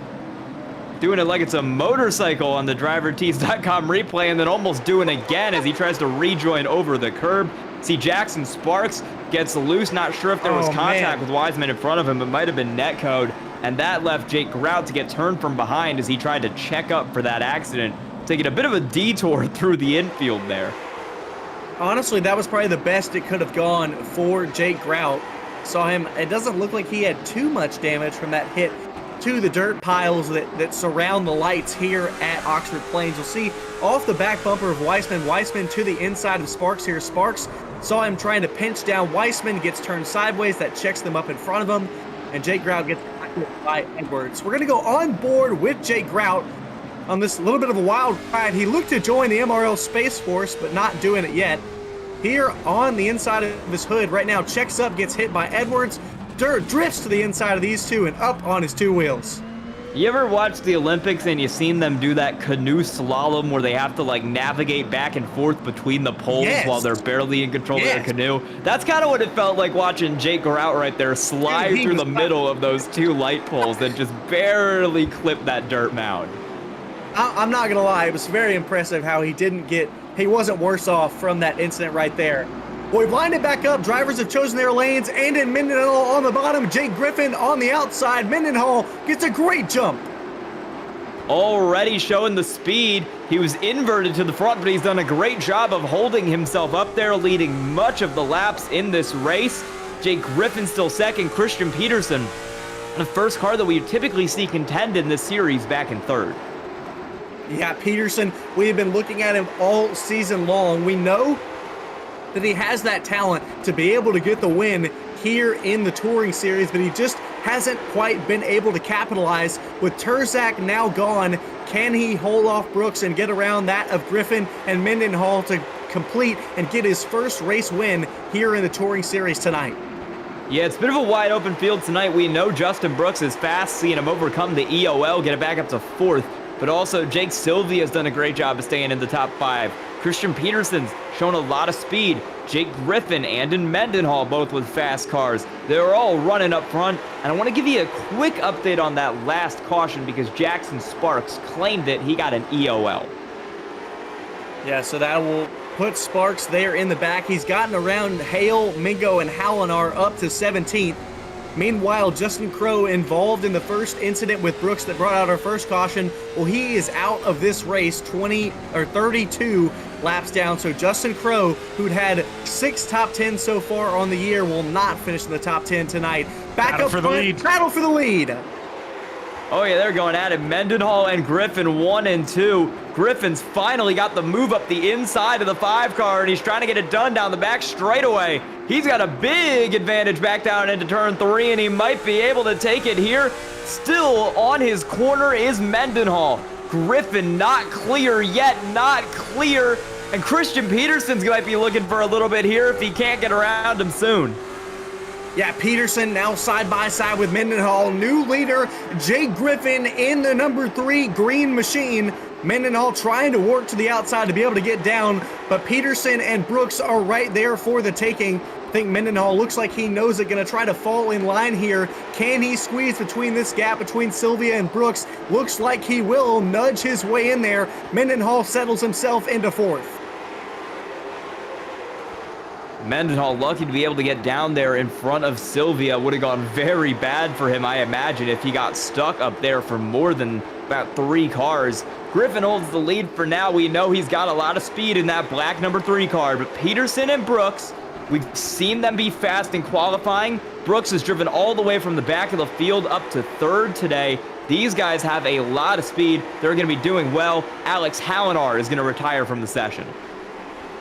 Doing it like it's a motorcycle on the DriverTees.com replay, and then almost doing it again as he tries to rejoin over the curb. See, Jackson Sparks gets loose. Not sure if there was contact with Weissman in front of him. It might have been netcode. And that left Jake Grout to get turned from behind as he tried to check up for that accident, taking a bit of a detour through the infield there. Honestly, that was probably the best it could have gone for Jake Grout. Saw him, it doesn't look like he had too much damage from that hit to the dirt piles that surround the lights here at Oxford Plains. You'll see off the back bumper of Weissman, Weissman to the inside of Sparks here. Sparks saw him trying to pinch down Weissman, gets turned sideways, that checks them up in front of him, and Jake Grout gets by Edwards. We're going to go on board with Jake Grout on this little bit of a wild ride. He looked to join the MRL Space Force, but not doing it yet. Here on the inside of his hood right now, checks up, gets hit by Edwards, drifts to the inside of these 2 and up on his 2 wheels. You ever watch the Olympics and you seen them do that canoe slalom where they have to like navigate back and forth between the poles while they're barely in control of their canoe? That's kind of what it felt like watching Jake Grout right there slide through the middle of those 2 light poles and just barely clip that dirt mound. I'm not going to lie, it was very impressive how he wasn't worse off from that incident right there. Well, we've lined it back up. Drivers have chosen their lanes. Andon Mendenhall on the bottom. Jake Griffin on the outside. Mendenhall gets a great jump. Already showing the speed. He was inverted to the front, but he's done a great job of holding himself up there, leading much of the laps in this race. Jake Griffin still second. Christian Peterson, the first car that we typically see contend in this series, back in 3rd. Yeah, Peterson, we have been looking at him all season long. We know that he has that talent to be able to get the win here in the Touring Series, but he just hasn't quite been able to capitalize. With Terzak now gone, can he hold off Brooks and get around that of Griffin and Mendenhall to complete and get his first race win here in the Touring Series tonight? Yeah, it's a bit of a wide open field tonight. We know Justin Brooks is fast, seeing him overcome the EOL, get it back up to 4th. But also Jake Sylvia has done a great job of staying in the top 5. Christian Peterson's shown a lot of speed. Jake Griffin and Mendenhall both with fast cars. They're all running up front. And I want to give you a quick update on that last caution because Jackson Sparks claimed it. He got an EOL. Yeah, so that will put Sparks there in the back. He's gotten around Hale, Mingo, and Hallinar up to 17th. Meanwhile, Justin Crowe, involved in the first incident with Brooks that brought out our first caution, well, he is out of this race 32 laps down. So Justin Crowe, who'd had 6 top 10 so far on the year, will not finish in the top 10 tonight. Back up for the lead. Battle for the lead. Oh yeah, they're going at it. Mendenhall and Griffin 1 and 2. Griffin's finally got the move up the inside of the 5 car, and he's trying to get it done down the back straightaway. He's got a big advantage back down into turn 3, and he might be able to take it here. Still on his corner is Mendenhall. Griffin not clear yet, not clear. And Christian Peterson's might be looking for a little bit here if he can't get around him soon. Yeah, Peterson now side by side with Mendenhall. New leader, Jake Griffin in the number 3 green machine. Mendenhall trying to work to the outside to be able to get down, but Peterson and Brooks are right there for the taking. I think Mendenhall looks like he knows it, going to try to fall in line here. Can he squeeze between this gap between Sylvia and Brooks? Looks like he will nudge his way in there. Mendenhall settles himself into 4th. Mendenhall lucky to be able to get down there in front of Sylvia. Would have gone very bad for him, I imagine, if he got stuck up there for more than about 3 cars. Griffin holds the lead for now. We know he's got a lot of speed in that black number 3 car, but Peterson and Brooks, we've seen them be fast in qualifying. Brooks has driven all the way from the back of the field up to 3rd today. These guys have a lot of speed. They're going to be doing well. Alex Hallinar is going to retire from the session.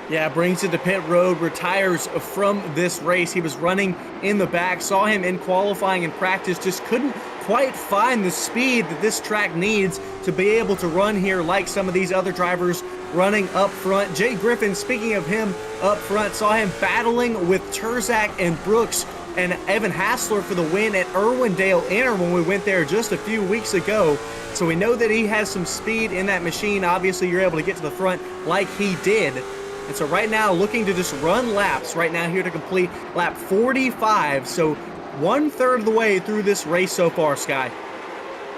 Yeah, brings it to pit road, retires from this race. He was running in the back, saw him in qualifying and practice, just couldn't quite find the speed that this track needs to be able to run here like some of these other drivers running up front. Jay Griffin, speaking of him up front, saw him battling with Terzak and Brooks and Evan Hassler for the win at Irwindale Inner when we went there just a few weeks ago. So we know that he has some speed in that machine. Obviously, you're able to get to the front like he did. And so right now, looking to just run laps right now here to complete lap 45. So 1/3 of the way through this race so far, Sky.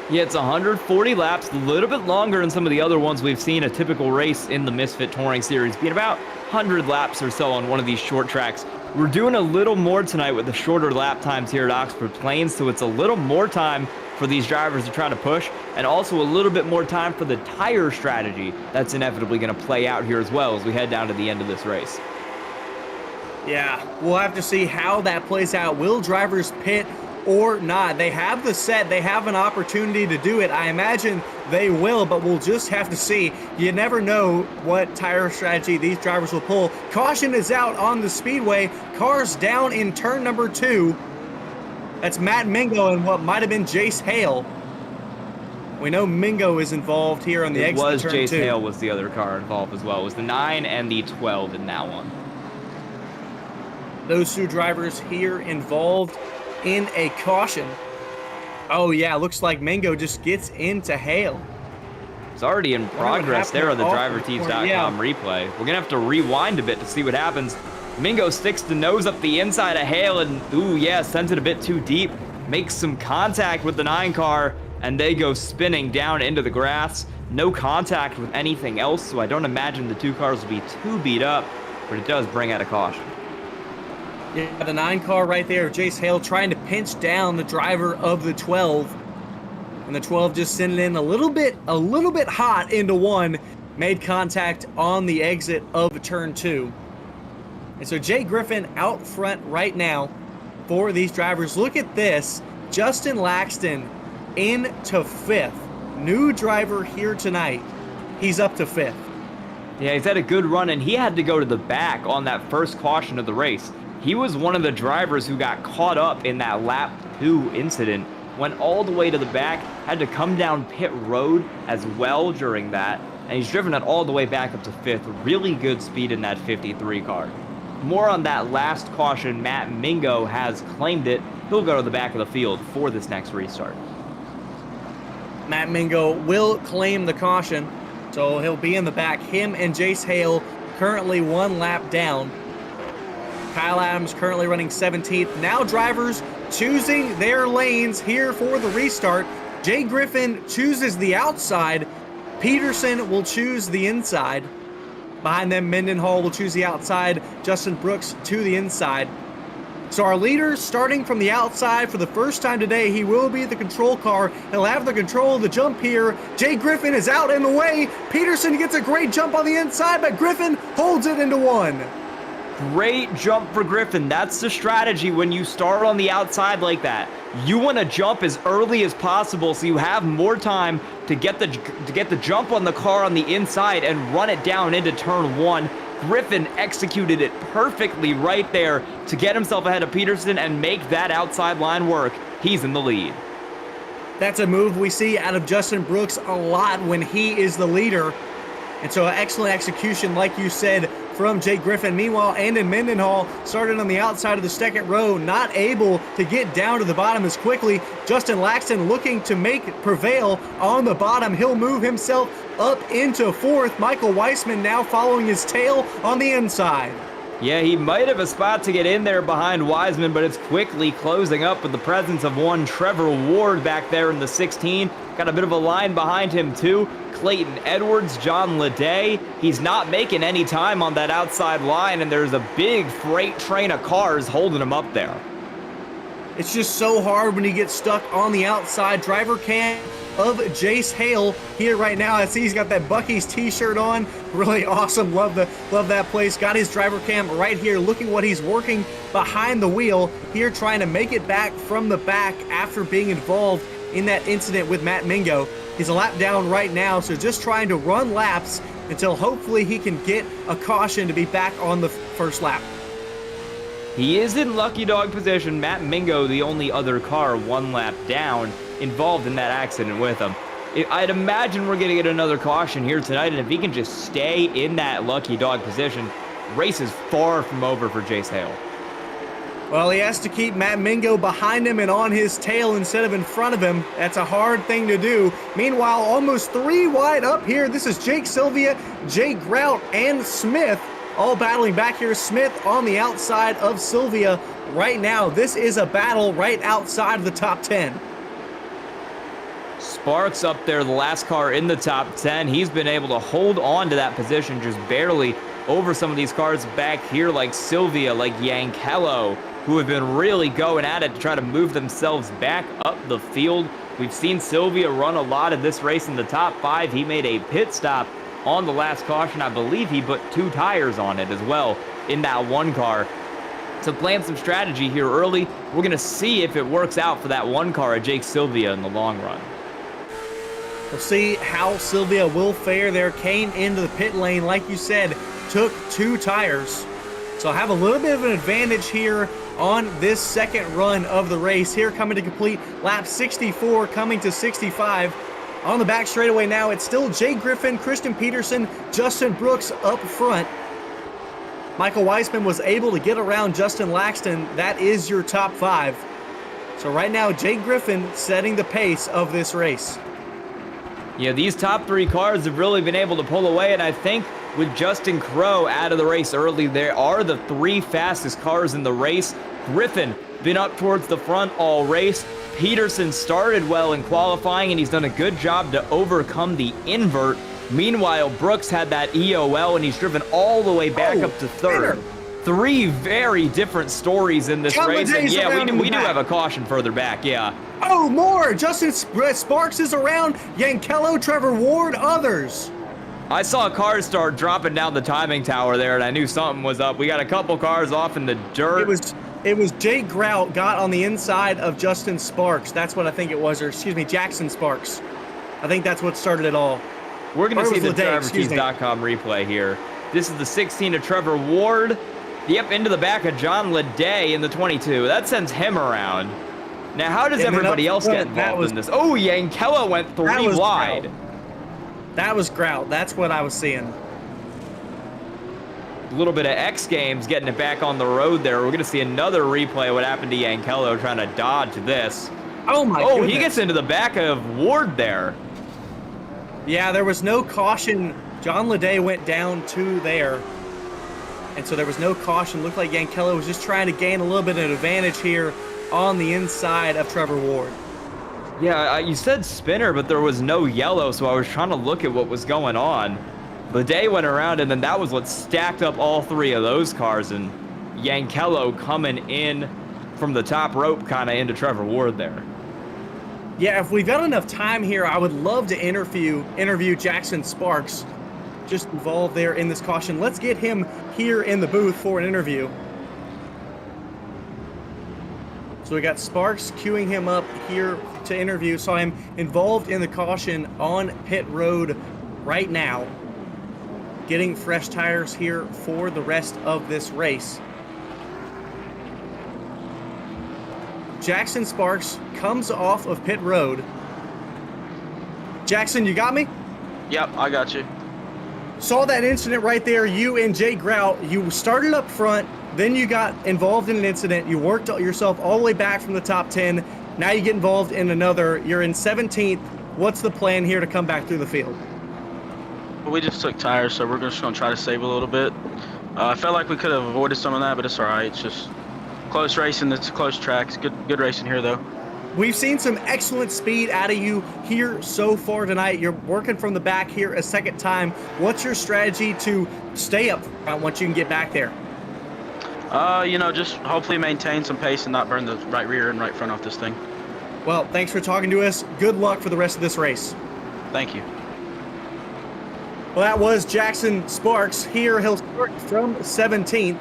Yeah, it's 140 laps, a little bit longer than some of the other ones we've seen a typical race in the Misfit Touring Series, being about 100 laps or so on one of these short tracks. We're doing a little more tonight with the shorter lap times here at Oxford Plains, so it's a little more time for these drivers to try to push, and also a little bit more time for the tire strategy that's inevitably going to play out here as well as we head down to the end of this race. Yeah, we'll have to see how that plays out. Will drivers pit or not? They have the set, they have an opportunity to do it. I imagine they will, but we'll just have to see. You never know what tire strategy these drivers will pull. Caution is out on the speedway. Cars down in turn number 2. That's Matt Mingo and what might have been Jace Hale. We know Mingo is involved here on the exit of turn 2. Jace Hale was the other car involved as well. It was the 9 and the 12 in that one. Those 2 drivers here involved in a caution. Oh yeah, looks like Mingo just gets into Hale. It's already in progress there on the DriverTees.com replay. We're going to have to rewind a bit to see what happens. Mingo sticks the nose up the inside of Hale and, ooh, yeah, sends it a bit too deep. Makes some contact with the 9 car, and they go spinning down into the grass. No contact with anything else, so I don't imagine the 2 cars will be too beat up, but it does bring out a caution. Yeah, the 9 car right there, Jace Hale trying to pinch down the driver of the 12. And the 12 just sending in a little bit hot into 1. Made contact on the exit of turn 2. And so Jay Griffin out front right now for these drivers. Look at this. Justin Laxton into 5th. New driver here tonight. He's up to 5th. Yeah, he's had a good run, and he had to go to the back on that first caution of the race. He was one of the drivers who got caught up in that lap 2 incident, went all the way to the back, had to come down pit road as well during that, and he's driven it all the way back up to 5th. Really good speed in that 53 car. More on that last caution. Matt Mingo has claimed it. He'll go to the back of the field for this next restart. Matt Mingo will claim the caution, so he'll be in the back. Him and Jace Hale currently 1 lap down. Kyle Adams currently running 17th. Now drivers choosing their lanes here for the restart. Jay Griffin chooses the outside. Peterson will choose the inside. Behind them, Mendenhall will choose the outside. Justin Brooks to the inside. So our leader starting from the outside for the first time today. He will be the control car. He'll have the control of the jump here. Jay Griffin is out in the way. Peterson gets a great jump on the inside, but Griffin holds it into 1. Great jump for Griffin. That's the strategy when you start on the outside like that. You want to jump as early as possible so you have more time to get the jump on the car on the inside and run it down into turn 1. Griffin executed it perfectly right there to get himself ahead of Peterson and make that outside line work. He's in the lead. That's a move we see out of Justin Brooks a lot when he is the leader. And so excellent execution, like you said, from Jay Griffin. Meanwhile, Andon Mendenhall started on the outside of the second row, not able to get down to the bottom as quickly. Justin Laxton looking to prevail on the bottom. He'll move himself up into 4th. Michael Weissman now following his tail on the inside. Yeah, he might have a spot to get in there behind Wiseman, but it's quickly closing up with the presence of one Trevor Ward back there in the 16. Got a bit of a line behind him, too. Clayton Edwards, John Leday. He's not making any time on that outside line, and there's a big freight train of cars holding him up there. It's just so hard when you get stuck on the outside. Driver cam of Jace Hale here right now. I see he's got that Buc-ee's t-shirt on. Really awesome. Love that place. Got his driver cam right here. Looking what he's working behind the wheel here, trying to make it back from the back after being involved in that incident with Matt Mingo. He's a lap down right now, so just trying to run laps until hopefully he can get a caution to be back on the first lap. He is in lucky dog position. Matt Mingo, the only other car 1 lap down, involved in that accident with him. I'd imagine we're going to get another caution here tonight, and if he can just stay in that lucky dog position, race is far from over for Jace Hale. Well, he has to keep Matt Mingo behind him and on his tail instead of in front of him. That's a hard thing to do. Meanwhile, almost 3 wide up here. This is Jake Sylvia, Jake Grout, and Smith all battling back here. Smith on the outside of Sylvia right now. This is a battle right outside of the top 10. Sparks up there, the last car in the top 10. He's been able to hold on to that position just barely over some of these cars back here like Sylvia, like Yankello, who have been really going at it to try to move themselves back up the field. We've seen Sylvia run a lot of this race in the top 5. He made a pit stop on the last caution. I believe he put 2 tires on it as well in that 1 car. So playing some strategy here early. We're going to see if it works out for that 1 car at Jake Sylvia in the long run. We'll see how Sylvia will fare there. Came into the pit lane, like you said, took 2 tires. So have a little bit of an advantage here on this second run of the race. Here coming to complete lap 64, coming to 65. On the back straightaway now, it's still Jay Griffin, Christian Peterson, Justin Brooks up front. Michael Weissman was able to get around Justin Laxton. That is your top 5. So right now, Jay Griffin setting the pace of this race. Yeah, these top 3 cars have really been able to pull away, and I think with Justin Crowe out of the race early, there are the 3 fastest cars in the race. Griffin been up towards the front all race. Peterson started well in qualifying, and he's done a good job to overcome the invert. Meanwhile, Brooks had that EOL, and he's driven all the way back up to 3rd. 3 very different stories in this race, and yeah, we do have a caution further back, yeah. Oh, more! Justin Sparks is around, Yankello, Trevor Ward, others. I saw cars start dropping down the timing tower there, and I knew something was up. We got a couple cars off in the dirt. It was Jake Grout got on the inside of Justin Sparks. That's what I think it was, or excuse me, Jackson Sparks. I think that's what started it all. We're going to see the excuse me. drivertees.com replay here. This is the 16 to Trevor Ward. Yep, into the back of John Leday in the 22. That sends him around. Now, how does everybody else get involved in this? Oh, Yankella went 3 wide. Grout. That was grout. That's what I was seeing. A little bit of X Games getting it back on the road there. We're going to see another replay of what happened to Yankello trying to dodge this. Oh, my goodness. He gets into the back of Ward there. Yeah, there was no caution. John Leday went down to there. And so there was no caution. Looked like Yankello was just trying to gain a little bit of advantage here on the inside of Trevor Ward. Yeah, you said spinner, but there was no yellow, so I was trying to look at what was going on. The day went around, and then that was what stacked up all 3 of those cars, and Yankello coming in from the top rope kind of into Trevor Ward there. Yeah, if we've got enough time here, I would love to interview Jackson Sparks, just involved there in this caution. Let's get him here in the booth for an interview. So we got Sparks queuing him up here to interview. Saw him involved in the caution on pit road right now, getting fresh tires here for the rest of this race. Jackson Sparks comes off of pit road. Jackson, you got me? Yep, I got you. Saw that incident right there. You and Jay Grout, you started up front, then you got involved in an incident. You worked yourself all the way back from the top 10. Now you get involved in another. You're in 17th. What's the plan here to come back through the field? Well, we just took tires, so we're just going to try to save a little bit. I felt like we could have avoided some of that, but it's all right. It's just close racing. It's a close track. It's good racing here, though. We've seen some excellent speed out of you here so far tonight. You're working from the back here a second time. What's your strategy to stay up front once you can get back there? Just hopefully maintain some pace and not burn the right rear and right front off this thing. Well, thanks for talking to us. Good luck for the rest of this race. Thank you. Well, that was Jackson Sparks. Here he'll start from 17th.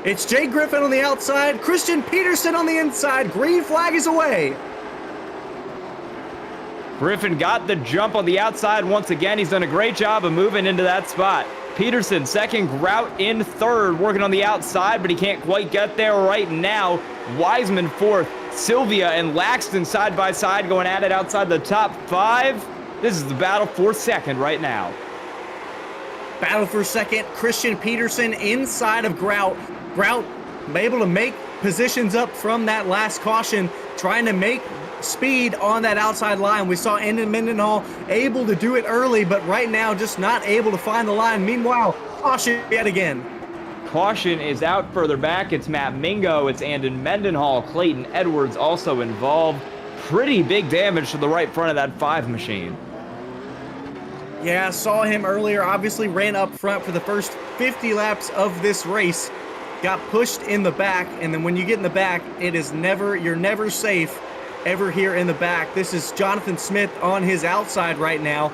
It's Jay Griffin on the outside, Christian Peterson on the inside. Green flag is away. Griffin got the jump on the outside once again. He's done a great job of moving into that spot. Peterson second, Grout in third, working on the outside, but he can't quite get there right now. Wiseman fourth, Sylvia and Laxton side by side going at it outside the top 5. This is the battle for second right now. Battle for second, Christian Peterson inside of Grout. Grout able to make positions up from that last caution, trying to make speed on that outside line. We saw Endon Mendenhall able to do it early, but right now just not able to find the line. Meanwhile, caution yet again. Caution is out further back. It's Matt Mingo. It's Andon Mendenhall. Clayton Edwards also involved. Pretty big damage to the right front of that 5 machine. Yeah, saw him earlier. Obviously ran up front for the first 50 laps of this race. Got pushed in the back, and then when you get in the back, you're never safe ever here in the back. This is Jonathan Smith on his outside right now.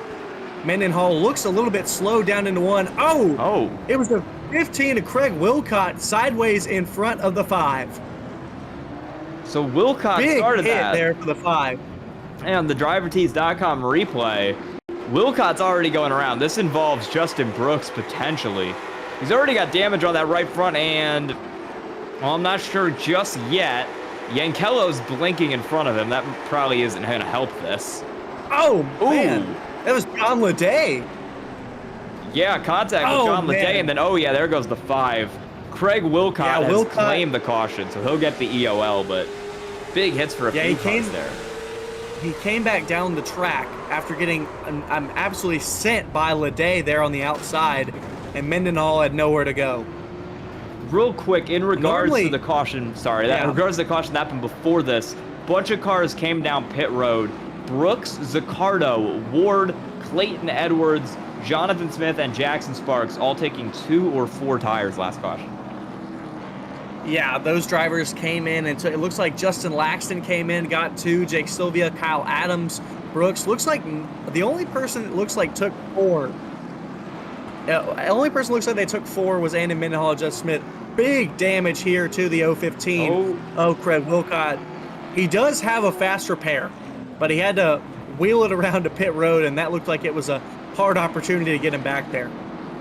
Mendenhall looks a little bit slow down into 1. Oh! It was a 15 to Craig Wilcott sideways in front of the 5. So Wilcott Big started hit that. there for the 5. And on the drivertees.com replay, Wilcott's already going around. This involves Justin Brooks potentially. He's already got damage on that right front, and well, I'm not sure just yet. Yankello's blinking in front of him. That probably isn't going to help this. Oh, man. That was John Leday. Yeah, contact with John Leday, and then, there goes the 5. Craig Wilcott has claimed the caution, so he'll get the EOL, but big hits for a few cars there. He came back down the track after getting I'm absolutely sent by Leday there on the outside, and Mendenhall had nowhere to go. Real quick, in regards to the caution, in regards to the caution that happened before this, bunch of cars came down pit road. Brooks, Zaccardo, Ward, Clayton Edwards, Jonathan Smith, and Jackson Sparks all taking 2 or 4 tires last caution. Yeah, those drivers came in, and so it looks like Justin Laxton came in, got 2, Jake Sylvia, Kyle Adams, Brooks. Looks like the only person that looks like took 4. The only person looks like they took 4 was Andon Mendenhall and Justin Smith. Big damage here to the 015 of Craig Wilcott. He does have a fast repair, but he had to wheel it around to pit road, and that looked like it was a hard opportunity to get him back there.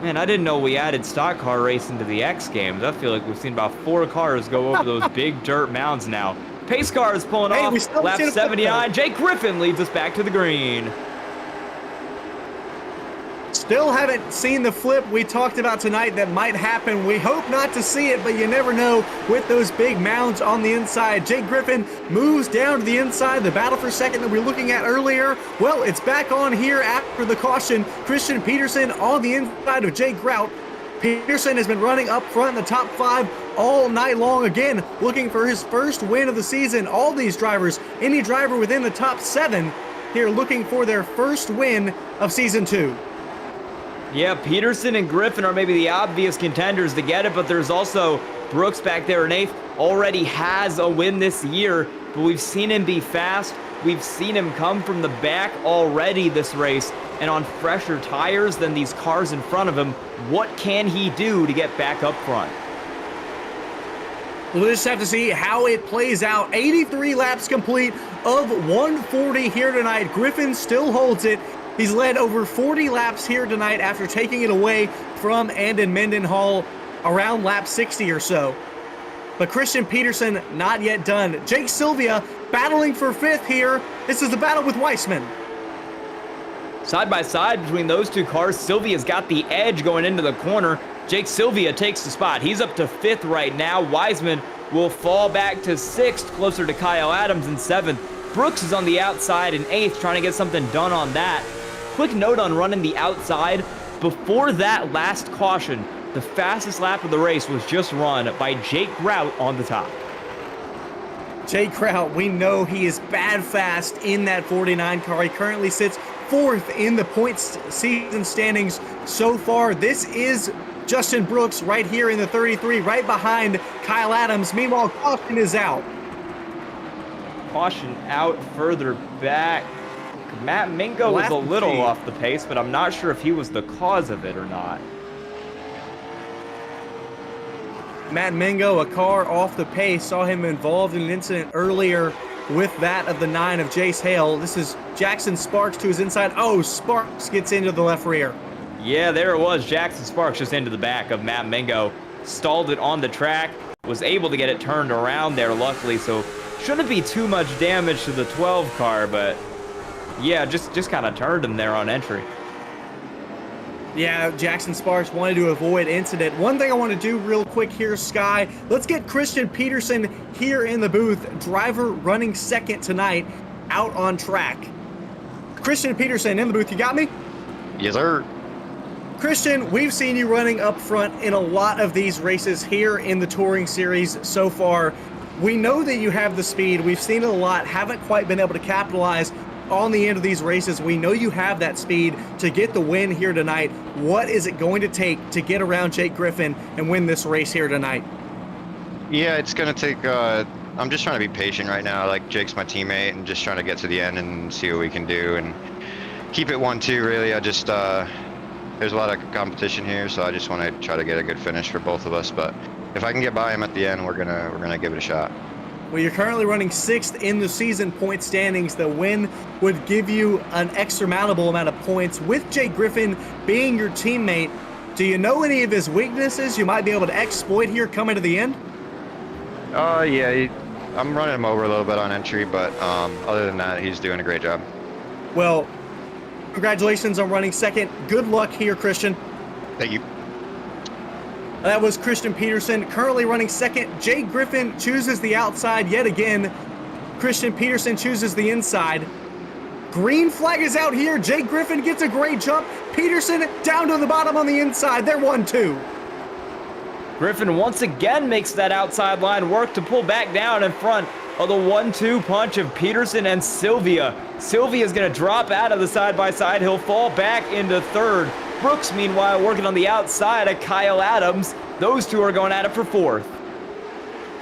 Man, I didn't know we added stock car racing to the X Games. I feel like we've seen about 4 cars go over those big dirt mounds now. Pace car is pulling off. Lap 79. Jake Griffin leads us back to the green. Still haven't seen the flip we talked about tonight that might happen. We hope not to see it, but you never know with those big mounds on the inside. Jake Griffin moves down to the inside. The battle for second that we were looking at earlier, well, it's back on here after the caution. Christian Peterson on the inside of Jake Grout. Peterson has been running up front in the top 5 all night long, again, looking for his first win of the season. All these drivers, any driver within the top 7 here looking for their first win of season 2. Yeah, Peterson and Griffin are maybe the obvious contenders to get it, but there's also Brooks back there in 8th. Already has a win this year, but we've seen him be fast. We've seen him come from the back already this race, and on fresher tires than these cars in front of him. What can he do to get back up front? We'll just have to see how it plays out. 83 laps complete of 140 here tonight. Griffin still holds it. He's led over 40 laps here tonight after taking it away from Andon Mendenhall around lap 60 or so. But Christian Peterson not yet done. Jake Sylvia battling for 5th here. This is the battle with Weissman. Side by side between those 2 cars, Sylvia's got the edge going into the corner. Jake Sylvia takes the spot. He's up to 5th right now. Wiseman will fall back to 6th, closer to Kyle Adams in 7th. Brooks is on the outside in 8th, trying to get something done on that. Quick note on running the outside. Before that last caution, the fastest lap of the race was just run by Jake Grout on the top. Jake Grout, we know he is bad fast in that 49 car. He currently sits 4th in the points season standings so far. This is Justin Brooks right here in the 33, right behind Kyle Adams. Meanwhile, caution is out. Caution out further back. Matt Mingo was a little off the pace, but I'm not sure if he was the cause of it or not. Matt Mingo, a car off the pace, saw him involved in an incident earlier with that of the 9 of Jace Hale. This is Jackson Sparks to his inside. Oh, Sparks gets into the left rear. Yeah, there it was. Jackson Sparks just into the back of Matt Mingo. Stalled it on the track. Was able to get it turned around there, luckily, so shouldn't be too much damage to the 12 car, but yeah, just kind of turned him there on entry. Yeah, Jackson Sparks wanted to avoid incident. One thing I want to do real quick here, Sky, let's get Christian Peterson here in the booth. Driver running 2nd tonight out on track. Christian Peterson in the booth, you got me? Yes, sir. Christian, we've seen you running up front in a lot of these races here in the Touring Series so far. We know that you have the speed. We've seen it a lot, haven't quite been able to capitalize on the end of these races. We know you have that speed to get the win here tonight. What is it going to take to get around Jake Griffin and win this race here tonight? Yeah, it's going to take, I'm just trying to be patient right now. Like, Jake's my teammate, and just trying to get to the end and see what we can do and keep it 1-2, really. I just, there's a lot of competition here, so I just want to try to get a good finish for both of us. But if I can get by him at the end, we're gonna give it a shot. Well, you're currently running 6th in the season point standings. The win would give you an extraordinary amount of points. With Jake Griffin being your teammate, do you know any of his weaknesses you might be able to exploit here coming to the end? Yeah, I'm running him over a little bit on entry, but other than that, he's doing a great job. Well, congratulations on running 2nd. Good luck here, Christian. Thank you. That was Christian Peterson, currently running 2nd. Jake Griffin chooses the outside yet again. Christian Peterson chooses the inside. Green flag is out here. Jake Griffin gets a great jump. Peterson down to the bottom on the inside. They're 1-2. Griffin once again makes that outside line work to pull back down in front of the 1-2 punch of Peterson and Sylvia. Sylvia's going to drop out of the side-by-side. He'll fall back into 3rd. Brooks, meanwhile, working on the outside of Kyle Adams. Those 2 are going at it for 4th.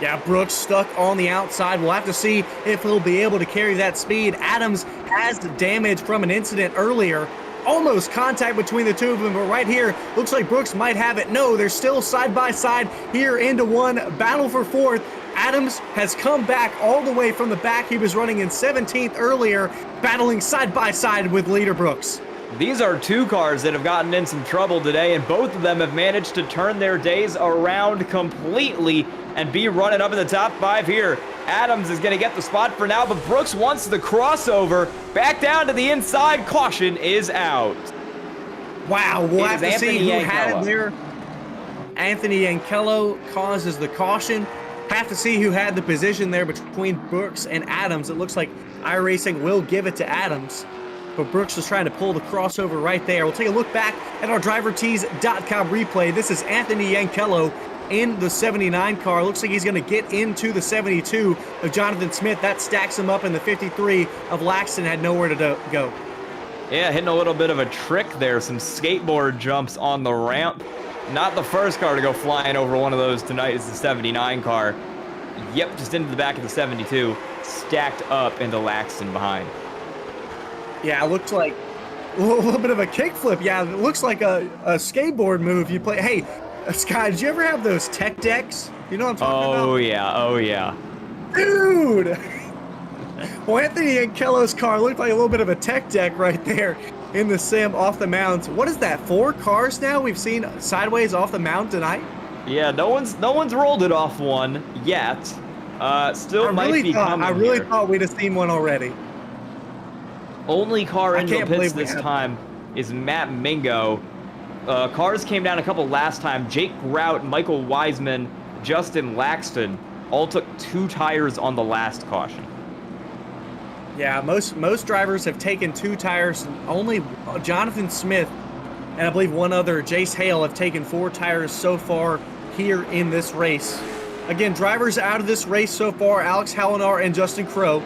Yeah, Brooks stuck on the outside. We'll have to see if he'll be able to carry that speed. Adams has damage from an incident earlier. Almost contact between the 2 of them, but right here, looks like Brooks might have it. No, they're still side by side here into 1. Battle for 4th. Adams has come back all the way from the back. He was running in 17th earlier, battling side by side with leader Brooks. These are two cars that have gotten in some trouble today, and both of them have managed to turn their days around completely and be running up in the top 5 here. Adams is going to get the spot for now, but Brooks wants the crossover. Back down to the inside. Caution is out. Wow, we'll It have is to see Anthony who had Yankello. it there. Anthony Yankello causes the caution. Have to see who had the position there between Brooks and Adams. It looks like iRacing will give it to Adams, but Brooks was trying to pull the crossover right there. We'll take a look back at our drivertees.com replay. This is Anthony Yankello in the 79 car. Looks like he's going to get into the 72 of Jonathan Smith. That stacks him up, in the 53 of Laxton had nowhere to go. Yeah, hitting a little bit of a trick there. Some skateboard jumps on the ramp. Not the first car to go flying over one of those tonight is the 79 car. Yep, just into the back of the 72. Stacked up into Laxton behind. Yeah, it looks like a little bit of a kickflip. Yeah, it looks like a skateboard move you play. Hey, Sky, did you ever have those tech decks? You know what I'm talking about? Oh, yeah. Oh, yeah. Dude! Well, Anthony Yankello's car looked like a little bit of a tech deck right there in the sim off the mount. What is that, 4 cars now we've seen sideways off the mount tonight? Yeah, no one's rolled it off one yet. Still might be coming. I really here. thought we'd have seen one already. Only car I in the can't pits believe we this have- time is Matt Mingo. Cars came down a couple last time. Jake Grout, Michael Wiseman, Justin Laxton all took 2 tires on the last caution. Yeah, most drivers have taken 2 tires. Only Jonathan Smith and I believe one other, Jace Hale, have taken 4 tires so far here in this race. Again, drivers out of this race so far, Alex Hallinar and Justin Crow.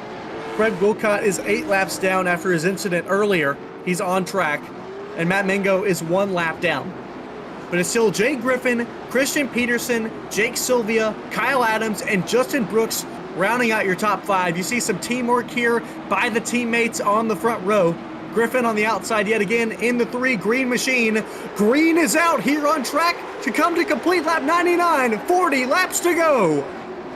Fred Wilcott is 8 laps down after his incident earlier. He's on track. And Matt Mingo is 1 lap down. But it's still Jay Griffin, Christian Peterson, Jake Sylvia, Kyle Adams, and Justin Brooks rounding out your top 5. You see some teamwork here by the teammates on the front row. Griffin on the outside yet again in the 3 green machine. Green is out here on track to come to complete lap 99. 40 laps to go.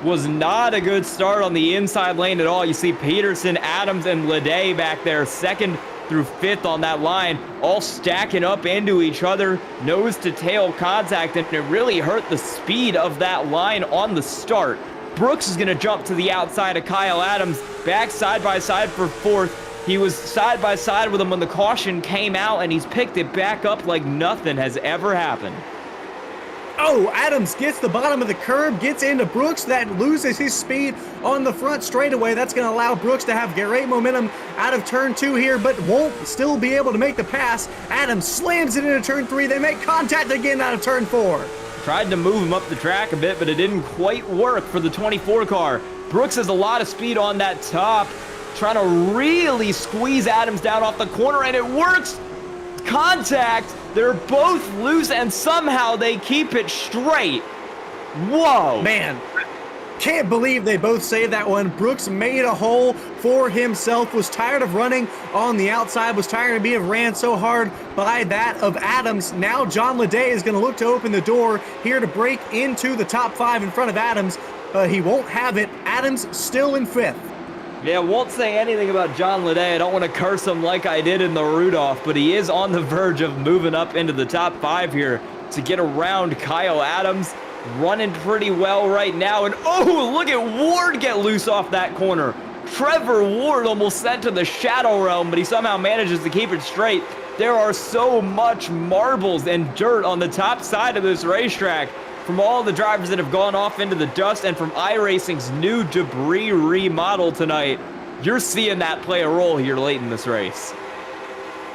Was not a good start on the inside lane at all. You see Peterson, Adams, and Leday back there, 2nd through 5th on that line, all stacking up into each other, nose to tail contact, and it really hurt the speed of that line on the start. Brooks is going to jump to the outside of Kyle Adams, back side by side for 4th. He was side by side with him when the caution came out, and he's picked it back up like nothing has ever happened. Oh, Adams gets the bottom of the curb, gets into Brooks. That loses his speed on the front straightaway. That's going to allow Brooks to have great momentum out of turn 2 here, but won't still be able to make the pass. Adams slams it into turn 3. They make contact again out of turn 4. Tried to move him up the track a bit, but it didn't quite work for the 24 car. Brooks has a lot of speed on that top, trying to really squeeze Adams down off the corner, and it works. Contact. They're both loose, and somehow they keep it straight. Whoa. Man, can't believe they both saved that one. Brooks made a hole for himself, was tired of running on the outside, was tired of being ran so hard by that of Adams. Now John Leday is going to look to open the door here to break into the top 5 in front of Adams, but he won't have it. Adams still in 5th. Yeah, won't say anything about John Leday. I don't want to curse him like I did in the Rudolph, but he is on the verge of moving up into the top 5 here to get around Kyle Adams. Running pretty well right now. And oh, look at Ward get loose off that corner. Trevor Ward almost sent to the Shadow Realm, but he somehow manages to keep it straight. There are so much marbles and dirt on the top side of this racetrack from all the drivers that have gone off into the dust and from iRacing's new debris remodel tonight. You're seeing that play a role here late in this race.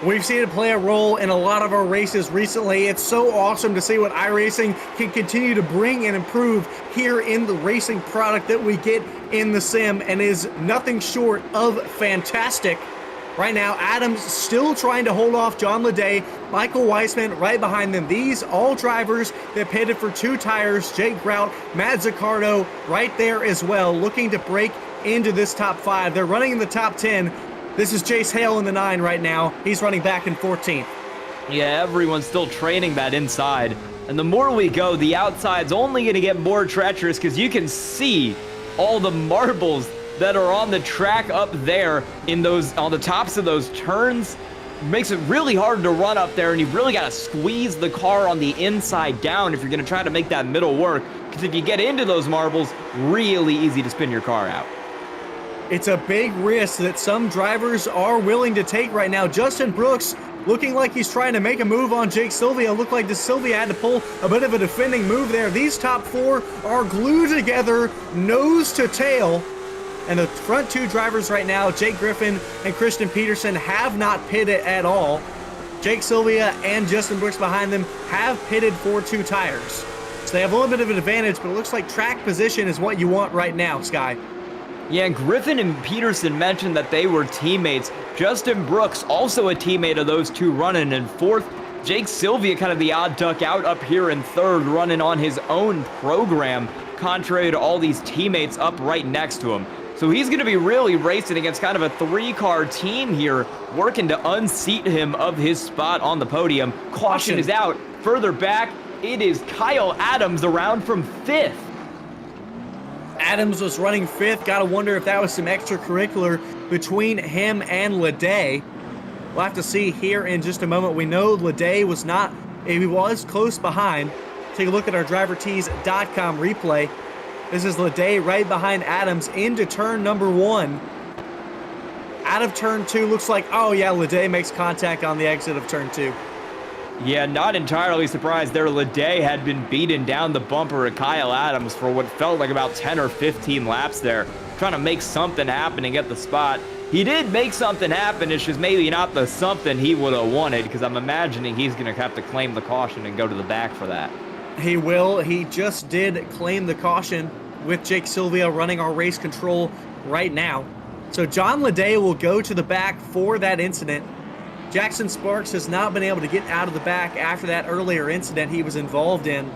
We've seen it play a role in a lot of our races recently. It's so awesome to see what iRacing can continue to bring and improve here in the racing product that we get in the sim, and is nothing short of fantastic. Right now, Adams still trying to hold off John Leday, Michael Weissman right behind them. These all drivers that pitted for 2 tires, Jake Grout, Matt Zaccardo right there as well, looking to break into this top 5. They're running in the top 10. This is Jace Hale in the 9 right now. He's running back in 14th. Yeah, everyone's still training that inside. And the more we go, the outside's only going to get more treacherous because you can see all the marbles that are on the track up there on the tops of those turns. Makes it really hard to run up there, and you've really got to squeeze the car on the inside down if you're going to try to make that middle work, because if you get into those marbles, really easy to spin your car out. It's a big risk that some drivers are willing to take right now. Justin Brooks looking like he's trying to make a move on Jake Sylvia. Looked like Sylvia had to pull a bit of a defending move there. These top four are glued together, nose to tail. And the front two drivers right now, Jake Griffin and Christian Peterson, have not pitted at all. Jake Sylvia and Justin Brooks behind them have pitted for 2 tires. So they have a little bit of an advantage, but it looks like track position is what you want right now, Sky. Yeah, Griffin and Peterson mentioned that they were teammates. Justin Brooks, also a teammate of those two, running in 4th. Jake Sylvia, kind of the odd duck out up here in 3rd, running on his own program, contrary to all these teammates up right next to him. So he's going to be really racing against kind of a 3-car team here, working to unseat him of his spot on the podium. Caution is out. Further back, it is Kyle Adams around from 5th. Adams was running 5th. Gotta wonder if that was some extracurricular between him and Leday. We'll have to see here in just a moment. We know Leday was not, he was close behind. Take a look at our drivertees.com replay. This is Leday right behind Adams into turn number 1. Out of turn 2, looks like, oh yeah, Leday makes contact on the exit of turn 2. Yeah, not entirely surprised there. Leday had been beating down the bumper of Kyle Adams for what felt like about 10 or 15 laps there, trying to make something happen and get the spot. He did make something happen. It's just maybe not the something he would have wanted, because I'm imagining he's going to have to claim the caution and go to the back for that. He will. He just did claim the caution with Jake Sylvia running our race control right now. So John Leday will go to the back for that incident. Jackson Sparks has not been able to get out of the back after that earlier incident he was involved in.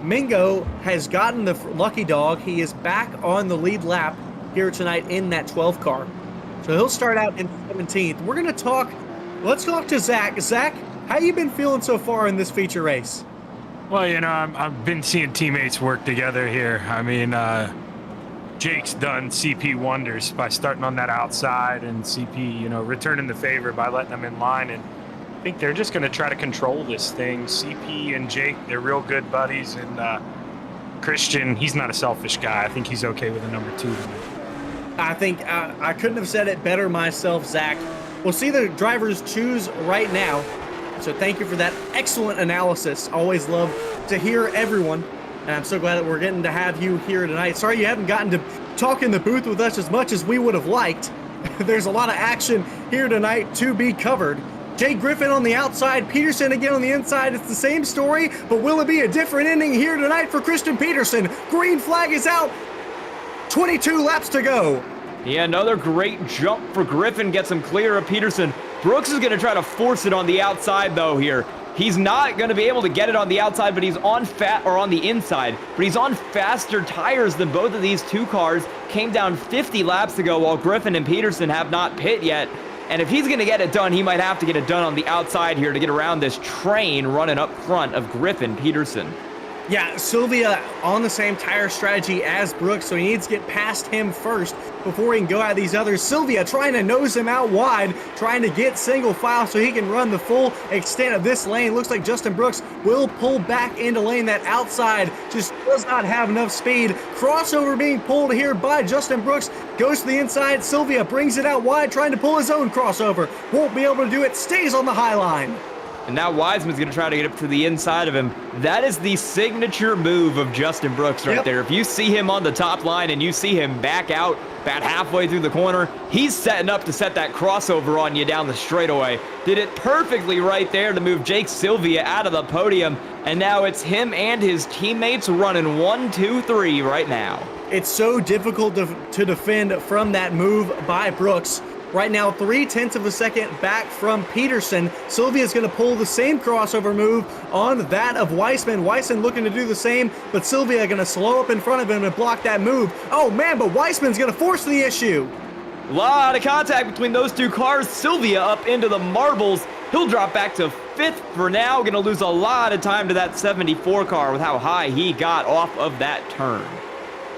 Mingo has gotten the lucky dog. He is back on the lead lap here tonight in that 12 car. So he'll start out in 17th. We're going to let's talk to Zach. Zach, how you been feeling so far in this feature race? Well, you know, I've been seeing teammates work together here. I mean, Jake's done CP wonders by starting on that outside, and CP, you know, returning the favor by letting them in line. And I think they're just going to try to control this thing. CP and Jake, they're real good buddies. And Christian, he's not a selfish guy. I think he's okay with a number 2 tonight. I think I couldn't have said it better myself, Zach. We'll see the drivers choose right now. So thank you for that excellent analysis. Always love to hear everyone. And I'm so glad that we're getting to have you here tonight. Sorry you haven't gotten to talk in the booth with us as much as we would have liked. There's a lot of action here tonight to be covered. Jay Griffin on the outside, Peterson again on the inside. It's the same story, but will it be a different ending here tonight for Christian Peterson? Green flag is out. 22 laps to go. Yeah, another great jump for Griffin. Gets him clear of Peterson. Brooks is going to try to force it on the outside, though, here. He's not going to be able to get it on the outside, but he's on the inside. But he's on faster tires than both of these 2 cars. Came down 50 laps ago, while Griffin and Peterson have not pit yet. And if he's going to get it done, he might have to get it done on the outside here to get around this train running up front of Griffin Peterson. Yeah, Sylvia on the same tire strategy as Brooks, so he needs to get past him first before he can go at these others. Sylvia trying to nose him out wide, trying to get single file so he can run the full extent of this lane. Looks like Justin Brooks will pull back into lane. That outside just does not have enough speed. Crossover being pulled here by Justin Brooks. Goes to the inside. Sylvia brings it out wide, trying to pull his own crossover. Won't be able to do it. Stays on the high line. And now Wiseman's going to try to get up to the inside of him. That is the signature move of Justin Brooks right there. If you see him on the top line and you see him back out about halfway through the corner, he's setting up to set that crossover on you down the straightaway. Did it perfectly right there to move Jake Sylvia out of the podium. And now it's him and his teammates running 1, 2, 3 right now. It's so difficult to defend from that move by Brooks. Right now, 0.3 of a second back from Peterson. Sylvia's going to pull the same crossover move on that of Weissman. Weissman looking to do the same, but Sylvia going to slow up in front of him and block that move. Oh man, but Weissman's going to force the issue. A lot of contact between those 2 cars. Sylvia up into the marbles. He'll drop back to fifth for now. Going to lose a lot of time to that 74 car with how high he got off of that turn.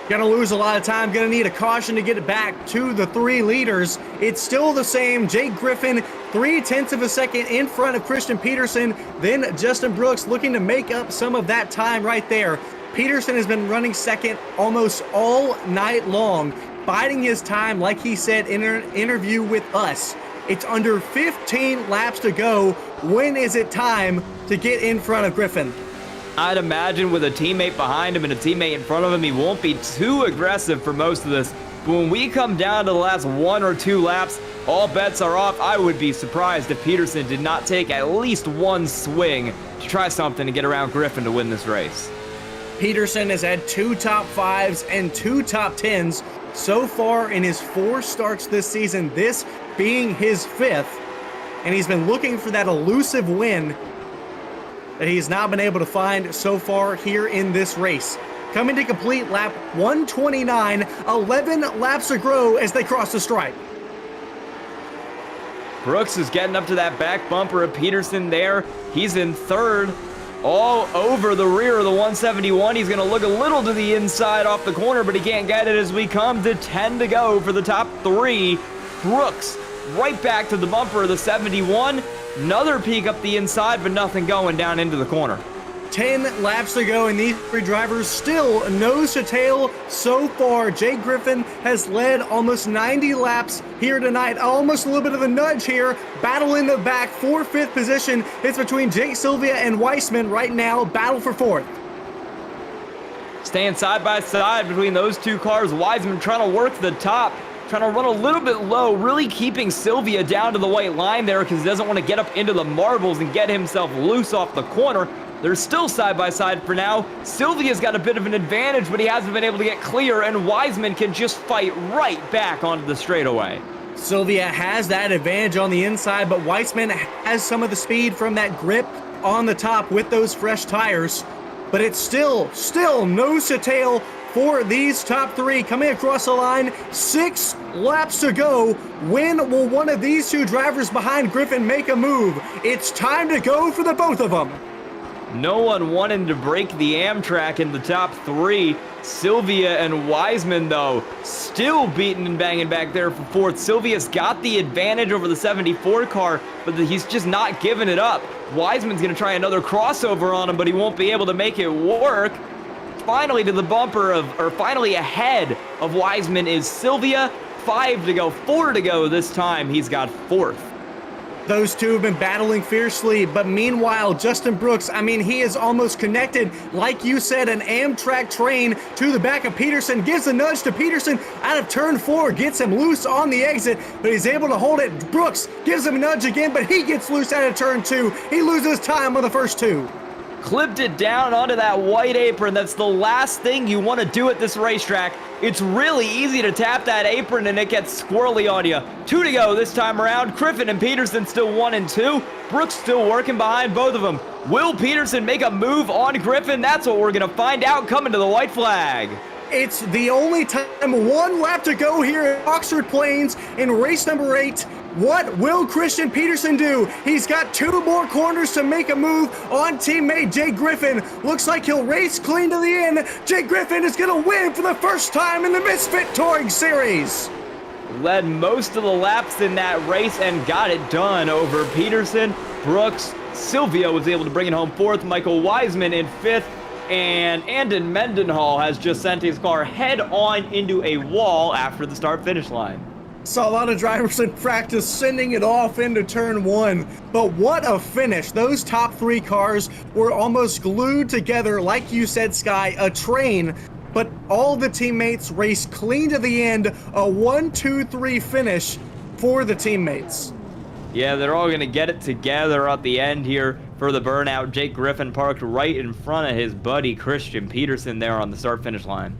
Gonna lose a lot of time, gonna need a caution to get it back to the 3 leaders. It's still the same. Jake Griffin, 0.3 of a second in front of Christian Peterson. Then Justin Brooks looking to make up some of that time right there. Peterson has been running second almost all night long, biding his time, like he said in an interview with us. It's under 15 laps to go. When is it time to get in front of Griffin? I'd imagine with a teammate behind him and a teammate in front of him, he won't be too aggressive for most of this. But when we come down to the last 1 or 2 laps, all bets are off. I would be surprised if Peterson did not take at least one swing to try something to get around Griffin to win this race. Peterson has had 2 top 5s and 2 top 10s so far in his 4 starts this season, this being his 5th. And he's been looking for that elusive win that he's not been able to find so far here in this race. Coming to complete lap 129, 11 laps to go as they cross the stripe. Brooks is getting up to that back bumper of Peterson there. He's in third, all over the rear of the 171. He's going to look a little to the inside off the corner, but he can't get it as we come to 10 to go for the top 3. Brooks right back to the bumper of the 71. Another peek up the inside, but nothing going down into the corner. 10 laps to go, and these 3 drivers still nose to tail so far. Jake Griffin has led almost 90 laps here tonight. Almost a little bit of a nudge here. Battle in the back for 5th position. It's between Jake Sylvia and Weissman right now. Battle for 4th. Staying side by side between those 2 cars. Weissman trying to work the top. Trying to run a little bit low, really keeping Sylvia down to the white line there because he doesn't want to get up into the marbles and get himself loose off the corner. They're still side by side for now. Sylvia's got a bit of an advantage, but he hasn't been able to get clear, and Weissman can just fight right back onto the straightaway. Sylvia has that advantage on the inside, but Weissman has some of the speed from that grip on the top with those fresh tires. But it's still nose to tail for these top 3 coming across the line. 6 laps to go. When will one of these 2 drivers behind Griffin make a move? It's time to go for the both of them. No one wanting to break the Amtrak in the top 3. Sylvia and Weissman, though, still beating and banging back there for 4th. Sylvia's got the advantage over the 74 car, but he's just not giving it up. Weissman's going to try another crossover on him, but he won't be able to make it work. Finally to the bumper finally ahead of Weissman is Sylvia. 5 to go, 4 to go this time. He's got 4th. Those 2 have been battling fiercely, but meanwhile, Justin Brooks, he is almost connected. Like you said, an Amtrak train to the back of Peterson, gives a nudge to Peterson out of turn 4, gets him loose on the exit, but he's able to hold it. Brooks gives him a nudge again, but he gets loose out of turn 2. He loses time on the first 2. Clipped it down onto that white apron. That's the last thing you want to do at this racetrack. It's really easy to tap that apron and it gets squirrely on you. 2 to go this time around. Griffin and Peterson still 1 and 2. Brooks still working behind both of them. Will Peterson make a move on Griffin? That's what we're going to find out coming to the white flag. It's the only time. 1 lap to go here at Oxford Plains in race number 8. What will Christian Peterson do? He's got 2 more corners to make a move on teammate Jake Griffin. Looks like he'll race clean to the end. Jake Griffin is going to win for the first time in the Misfit Touring Series. Led most of the laps in that race and got it done over Peterson. Brooks, Sylvia was able to bring it home 4th. Michael Weissman in 5th. And Andon Mendenhall has just sent his car head on into a wall after the start-finish line. Saw a lot of drivers in practice sending it off into turn 1, but what a finish. Those top 3 cars were almost glued together, like you said, Sky, a train, but all the teammates raced clean to the end, a 1-2-3 finish for the teammates. Yeah, they're all going to get it together at the end here for the burnout. Jake Griffin parked right in front of his buddy Christian Peterson there on the start-finish line.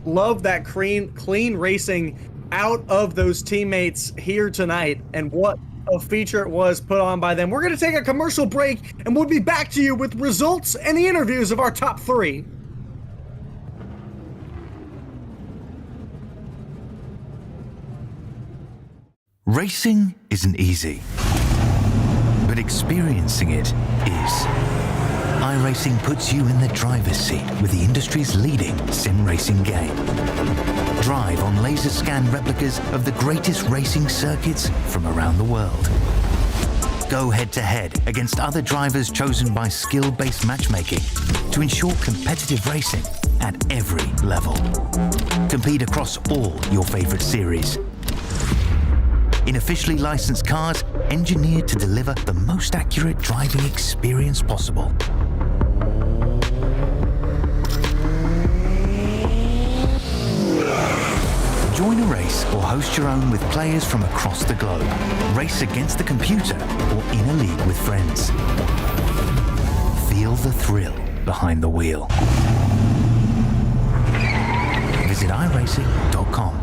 Love that clean racing out of those teammates here tonight, and what a feature it was put on by them. We're going to take a commercial break, and we'll be back to you with results and the interviews of our top 3. Racing isn't easy, but it experiencing it is. iRacing puts you in the driver's seat with the industry's leading sim racing game. Drive on laser scan replicas of the greatest racing circuits from around the world. Go head-to-head against other drivers chosen by skill-based matchmaking to ensure competitive racing at every level. Compete across all your favorite series. In officially licensed cars, engineered to deliver the most accurate driving experience possible. Join a race or host your own with players from across the globe. Race against the computer or in a league with friends. Feel the thrill behind the wheel. Visit iRacing.com.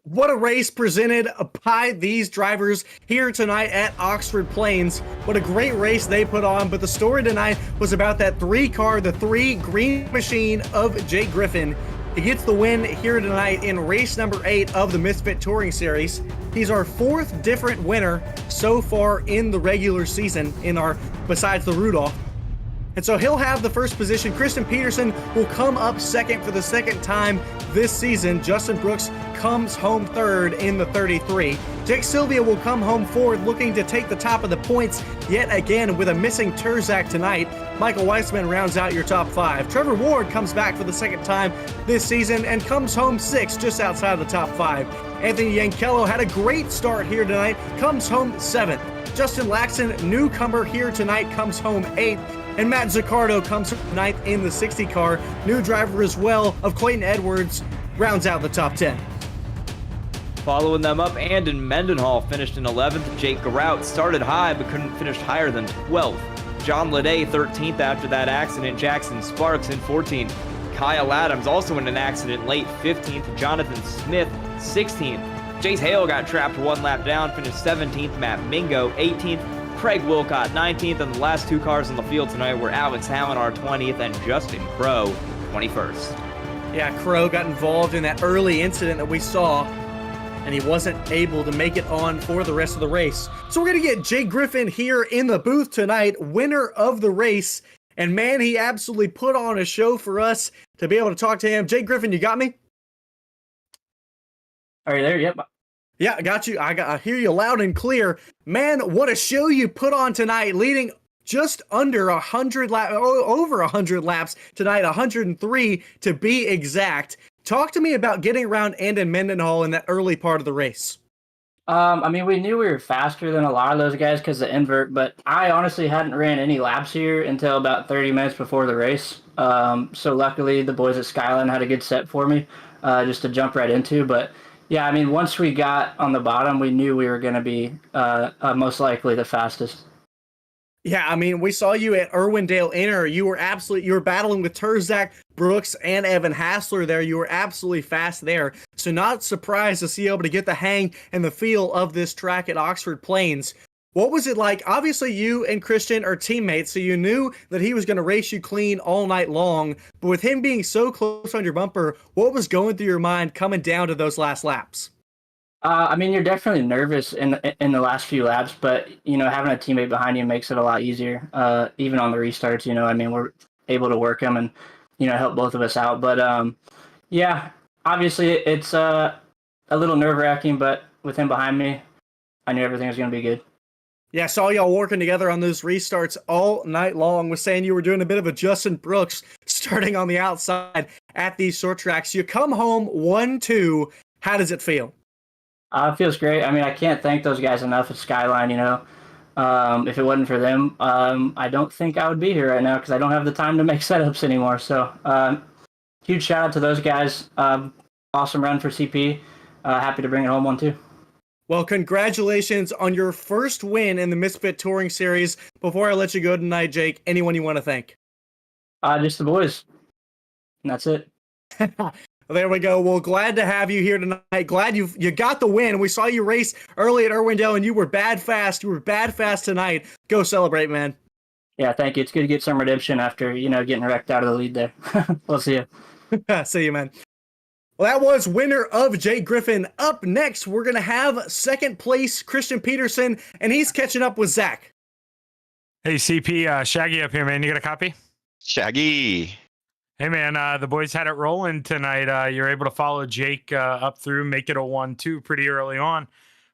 What a race presented by these drivers here tonight at Oxford Plains. What a great race they put on. But the story tonight was about that the 3 green machine of Jake Griffin. He gets the win here tonight in race number 8 of the Misfit Touring Series. He's our 4th different winner so far in the regular season besides the Rudolph. And so he'll have the first position. Kristen Peterson will come up second for the second time this season. Justin Brooks comes home third in the 33. Jake Sylvia will come home fourth, looking to take the top of the points yet again with a missing Terzak tonight. Michael Weissman rounds out your top 5. Trevor Ward comes back for the second time this season and comes home 6th, just outside of the top 5. Anthony Yankello had a great start here tonight, comes home 7th. Justin Laxton, newcomer here tonight, comes home 8th. And Matt Zaccardo comes from 9th in the 60 car. New driver as well of Clayton Edwards rounds out the top 10. Following them up, Andon Mendenhall finished in 11th. Jake Garout started high but couldn't finish higher than 12th. John Leday 13th after that accident. Jackson Sparks in 14th. Kyle Adams also in an accident late 15th. Jonathan Smith 16th. Jace Hale got trapped one lap down, finished 17th. Matt Mingo 18th. Craig Wilcott 19th, and the last 2 cars on the field tonight were Alex Hallinar 20th and Justin Crow 21st. Yeah, Crow got involved in that early incident that we saw, and he wasn't able to make it on for the rest of the race. So we're going to get Jake Griffin here in the booth tonight, winner of the race. And man, he absolutely put on a show for us to be able to talk to him. Jake Griffin, you got me? Are you there? Yep. Yeah, I got you. I hear you loud and clear. Man, what a show you put on tonight, leading just under 100 laps, over 100 laps tonight, 103 to be exact. Talk to me about getting around Andon Mendenhall in that early part of the race. I mean, we knew we were faster than a lot of those guys because of the invert, but I honestly hadn't ran any laps here until about 30 minutes before the race. So luckily, the boys at Skyline had a good set for me just to jump right into. But yeah, I mean, once we got on the bottom, we knew we were going to be most likely the fastest. Yeah, I mean, we saw you at Irwindale Inner. You were battling with Terzak, Brooks, and Evan Hassler there. You were absolutely fast there. So not surprised to see able to get the hang and the feel of this track at Oxford Plains. What was it like? Obviously, you and Christian are teammates, so you knew that he was going to race you clean all night long. But with him being so close on your bumper, what was going through your mind coming down to those last laps? I mean, you're definitely nervous in the last few laps, but, you know, having a teammate behind you makes it a lot easier. Even on the restarts, you know, I mean, we're able to work them. And, help both of us out. But yeah, obviously it's a little nerve wracking, but with him behind me, I knew everything was going to be good. Yeah, I saw y'all working together on those restarts all night long. Was saying you were doing a bit of a Justin Brooks starting on the outside at these short tracks. You come home 1-2. How does it feel? It feels great. I mean, I can't thank those guys enough at Skyline. If it wasn't for them, I don't think I would be here right now because I don't have the time to make setups anymore. So, huge shout out to those guys. Awesome run for CP. Happy to bring it home 1-2. Well, congratulations on your first win in the Misfit Touring Series. Before I let you go tonight, Jake, anyone you want to thank? Just the boys. And that's it. There we go. Well, glad to have you here tonight. Glad you got the win. We saw you race early at Irwindale, and you were bad fast. You were bad fast tonight. Go celebrate, man. Yeah, thank you. It's good to get some redemption after, getting wrecked out of the lead there. We'll see you. See you, man. Well, that was winner of Jake Griffin. Up next, we're going to have second place Christian Peterson, and he's catching up with Zach. Hey, CP, Shaggy up here, man. You got a copy? Shaggy. Hey, man, the boys had it rolling tonight. You're able to follow Jake up through, make it a 1-2 pretty early on.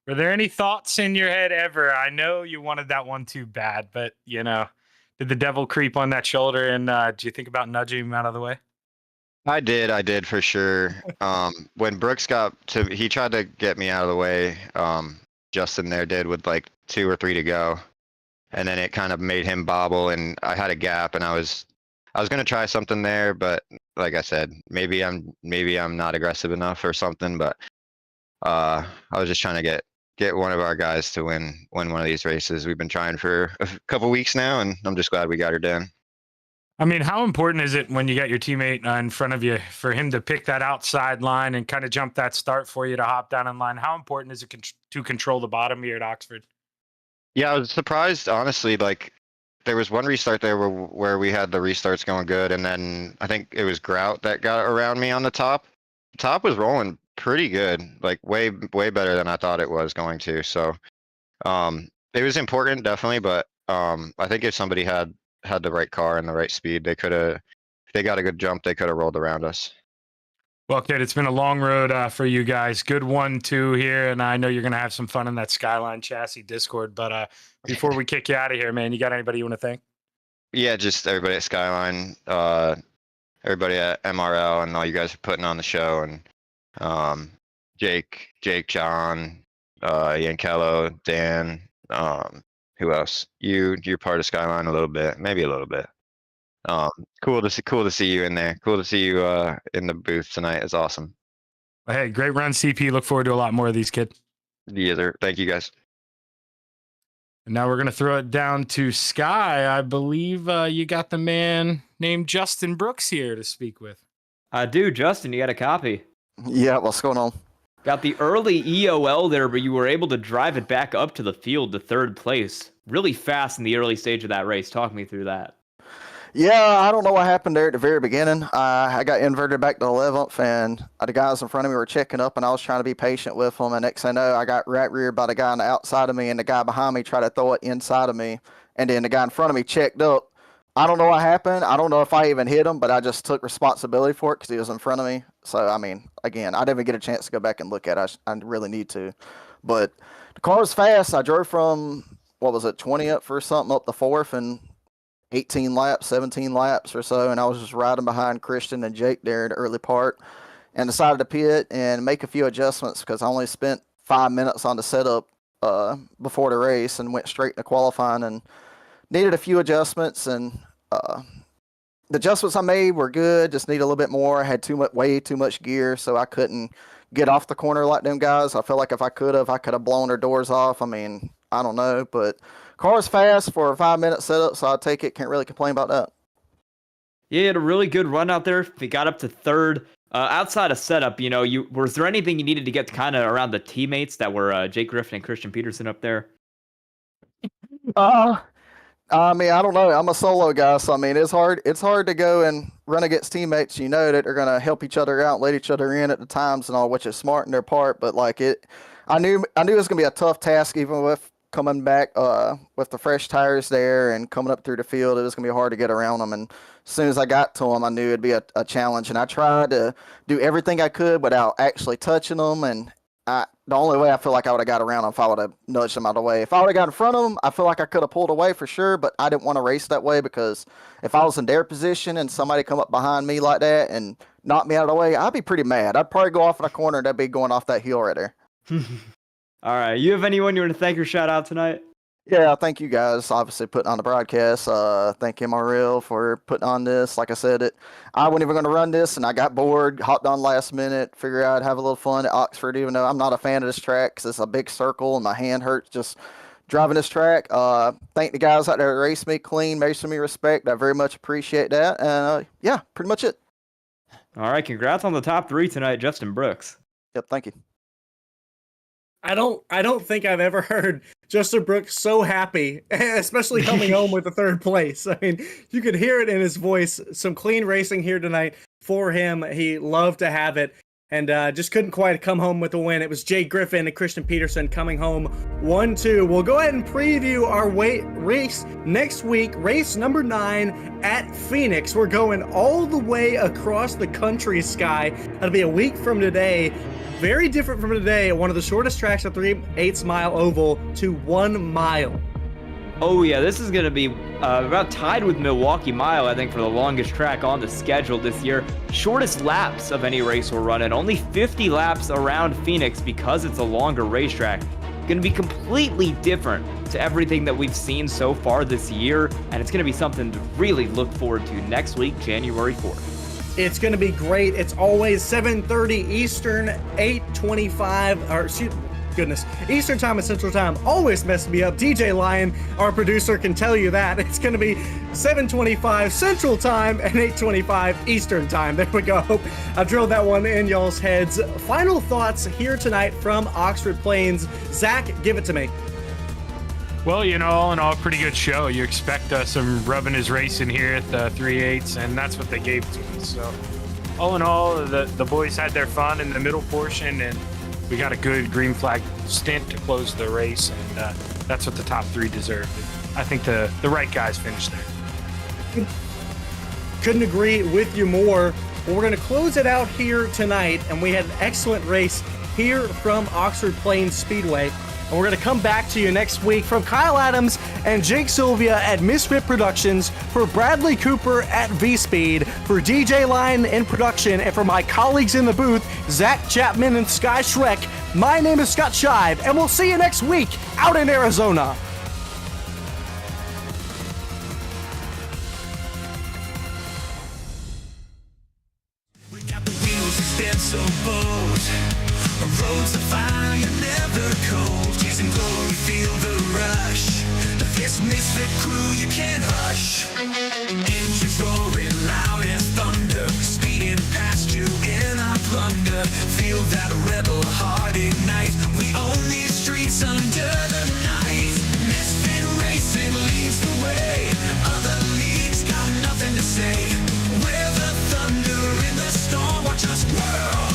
Were there any thoughts in your head ever? I know you wanted that 1-2 bad, but, did the devil creep on that shoulder, and do you think about nudging him out of the way? I did for sure. When Brooks he tried to get me out of the way. Justin there did with like 2 or 3 to go. And then it kind of made him bobble, and I had a gap, and I was going to try something there, but like I said, maybe I'm not aggressive enough or something, but I was just trying to get one of our guys to win one of these races. We've been trying for a couple weeks now, and I'm just glad we got her done. I mean, how important is it when you got your teammate in front of you for him to pick that outside line and kind of jump that start for you to hop down in line? How important is it to control the bottom here at Oxford? Yeah, I was surprised, honestly. Like, there was one restart there where we had the restarts going good, and then I think it was Grout that got around me on the top. The top was rolling pretty good, like way better than I thought it was going to. So, it was important, definitely, but I think if somebody had the right car and the right speed, if they got a good jump, they could have rolled around us. Well, kid, it's been a long road for you guys. Good 1-2 here, and I know you're going to have some fun in that Skyline Chassis Discord. But before we kick you out of here, man, you got anybody you want to thank? Yeah, just everybody at Skyline, everybody at MRL, and all you guys for putting on the show, and Jake, John, Yankello, Dan, who else? You're part of Skyline a little bit, maybe a little bit. Cool to see you in there. Cool to see you in the booth tonight. It's awesome. Hey, great run, CP. Look forward to a lot more of these, kid. Yeah, thank you guys. And now we're going to throw it down to Sky. I believe you got the man named Justin Brooks here to speak with. I do, Justin. You got a copy. Yeah, what's going on? Got the early EOL there, but you were able to drive it back up to the field to third place. Really fast in the early stage of that race. Talk me through that. Yeah, I don't know what happened there at the very beginning. I got inverted back to 11th, and the guys in front of me were checking up, and I was trying to be patient with them. And next thing I know, I got right reared by the guy on the outside of me, and the guy behind me tried to throw it inside of me. And then the guy in front of me checked up. I don't know what happened. I don't know if I even hit him, but I just took responsibility for it because he was in front of me. So, I mean, again, I didn't even get a chance to go back and look at it. I really need to. But the car was fast. I drove from, 20th or something up to 4th and 18 laps, 17 laps or so. And I was just riding behind Christian and Jake there in the early part and decided to pit and make a few adjustments because I only spent 5 minutes on the setup before the race and went straight to qualifying and needed a few adjustments. And the adjustments I made were good, just need a little bit more. I had way too much gear, so I couldn't get off the corner like them guys. I felt like if I could have blown their doors off. I mean, I don't know, but car's fast for a 5-minute setup, so I'll take it. Can't really complain about that. Yeah, you had a really good run out there. You got up to third. Outside of setup, was there anything you needed to get kind of around the teammates that were Jake Griffin and Christian Peterson up there? I mean, I don't know. I'm a solo guy, so I mean, it's hard to go and run against teammates. You know that they're gonna help each other out, let each other in at the times and all, which is smart in their part. But like I knew it was gonna be a tough task, even with coming back with the fresh tires there and coming up through the field, it was gonna be hard to get around them. And as soon as I got to them, I knew it'd be a challenge. And I tried to do everything I could without actually touching them. And the only way I feel like I would have got around them if I would have nudged them out of the way. If I would have got in front of them, I feel like I could have pulled away for sure. But I didn't want to race that way because if I was in their position and somebody come up behind me like that and knock me out of the way, I'd be pretty mad. I'd probably go off in a corner and they'd be going off that hill right there. All right. You have anyone you want to thank or shout out tonight? Yeah, thank you guys, obviously, putting on the broadcast. Thank MRL for putting on this. Like I said, I wasn't even going to run this, and I got bored, hopped on last minute, figured I'd have a little fun at Oxford, even though I'm not a fan of this track because it's a big circle and my hand hurts just driving this track. Thank the guys out there that raced me clean, made some me respect. I very much appreciate that. And yeah, pretty much it. All right. Congrats on the top 3 tonight, Justin Brooks. Yep, thank you. I don't think I've ever heard Justin Brooks so happy, especially coming home with the 3rd place. I mean, you could hear it in his voice. Some clean racing here tonight for him. He loved to have it and just couldn't quite come home with the win. It was Jay Griffin and Christian Peterson coming home 1-2. We'll go ahead and preview our race next week, race number 9 at Phoenix. We're going all the way across the country, Sky. That'll be a week from today. Very different from today, one of the shortest tracks at 3/8 mile oval to 1 mile. Oh yeah, this is going to be about tied with Milwaukee Mile, I think, for the longest track on the schedule this year. Shortest laps of any race we're running, only 50 laps around Phoenix because it's a longer racetrack. Going to be completely different to everything that we've seen so far this year, and it's going to be something to really look forward to next week, January 4th. It's going to be great. It's always 7:30 Eastern, 8:25, or goodness, Eastern time and Central time always mess me up. DJ Lion, our producer, can tell you that. It's going to be 7:25 Central time and 8:25 Eastern time. There we go. I drilled that one in y'all's heads. Final thoughts here tonight from Oxford Plains. Zach, give it to me. Well, all in all, pretty good show. You expect some rubbing his racing here at the 3/8, and that's what they gave to us. So, all in all, the boys had their fun in the middle portion, and we got a good green flag stint to close the race, and that's what the top 3 deserved. I think the right guys finished there. Couldn't agree with you more. Well, we're going to close it out here tonight, and we had an excellent race here from Oxford Plains Speedway. And we're going to come back to you next week from Kyle Adams and Jake Sylvia at Misfit Productions, for Bradley Cooper at V-Speed, for DJ Line in production, and for my colleagues in the booth, Zach Chapman and Sky Shrek. My name is Scott Shive, and we'll see you next week out in Arizona. We got the wheels extensible. Roads of fire, never cold. Chasing glory, feel the rush. This Misfit crew you can't hush. Engines roaring loud as thunder, speeding past you in our plunder. Feel that rebel heart ignite. We own these streets under the night. Misfit racing leads the way. Other leagues got nothing to say. We're the thunder in the storm. Watch us whirl.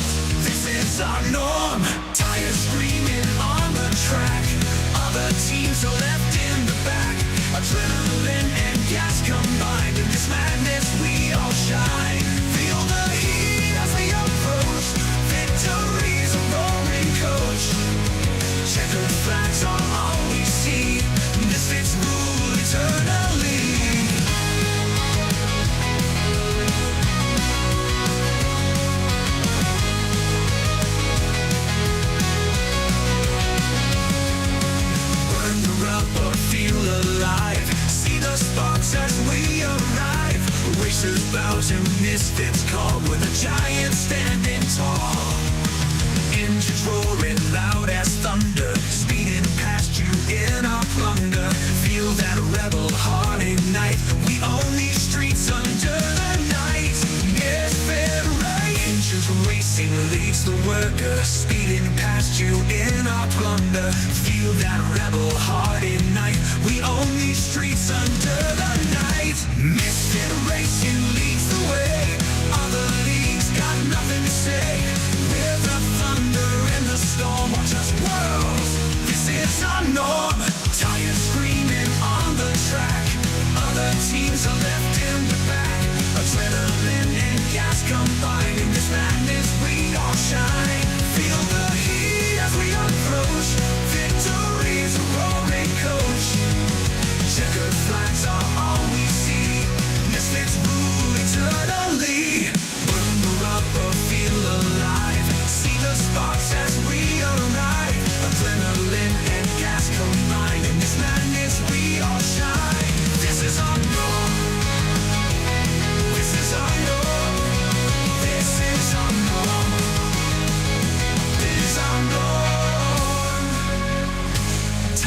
This is our norm. Tires screaming on the track. Other teams are left in the back. Adrenaline and gas combined. In this madness we all shine. Feel the heat as we approach. Victory's a roaring coach. Checkered flags are all we see. Misfits rule eternally. Feel alive, see the sparks as we arrive. Racers bow to Misfits call with a giant standing tall. Engines roaring loud as thunder, speeding past you in our plunder. Feel that rebel heart ignite. We own these streets under the night. Misfit right. Engines racing leads the worker, speeding past you in our plunder. Feel that rebel heart ignite. We own these streets under the night. Misfit racing leads the way. Other leagues got nothing to say. We're the thunder in the storm. Watch us whirl. This is our norm.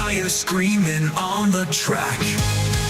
fire screaming on the track.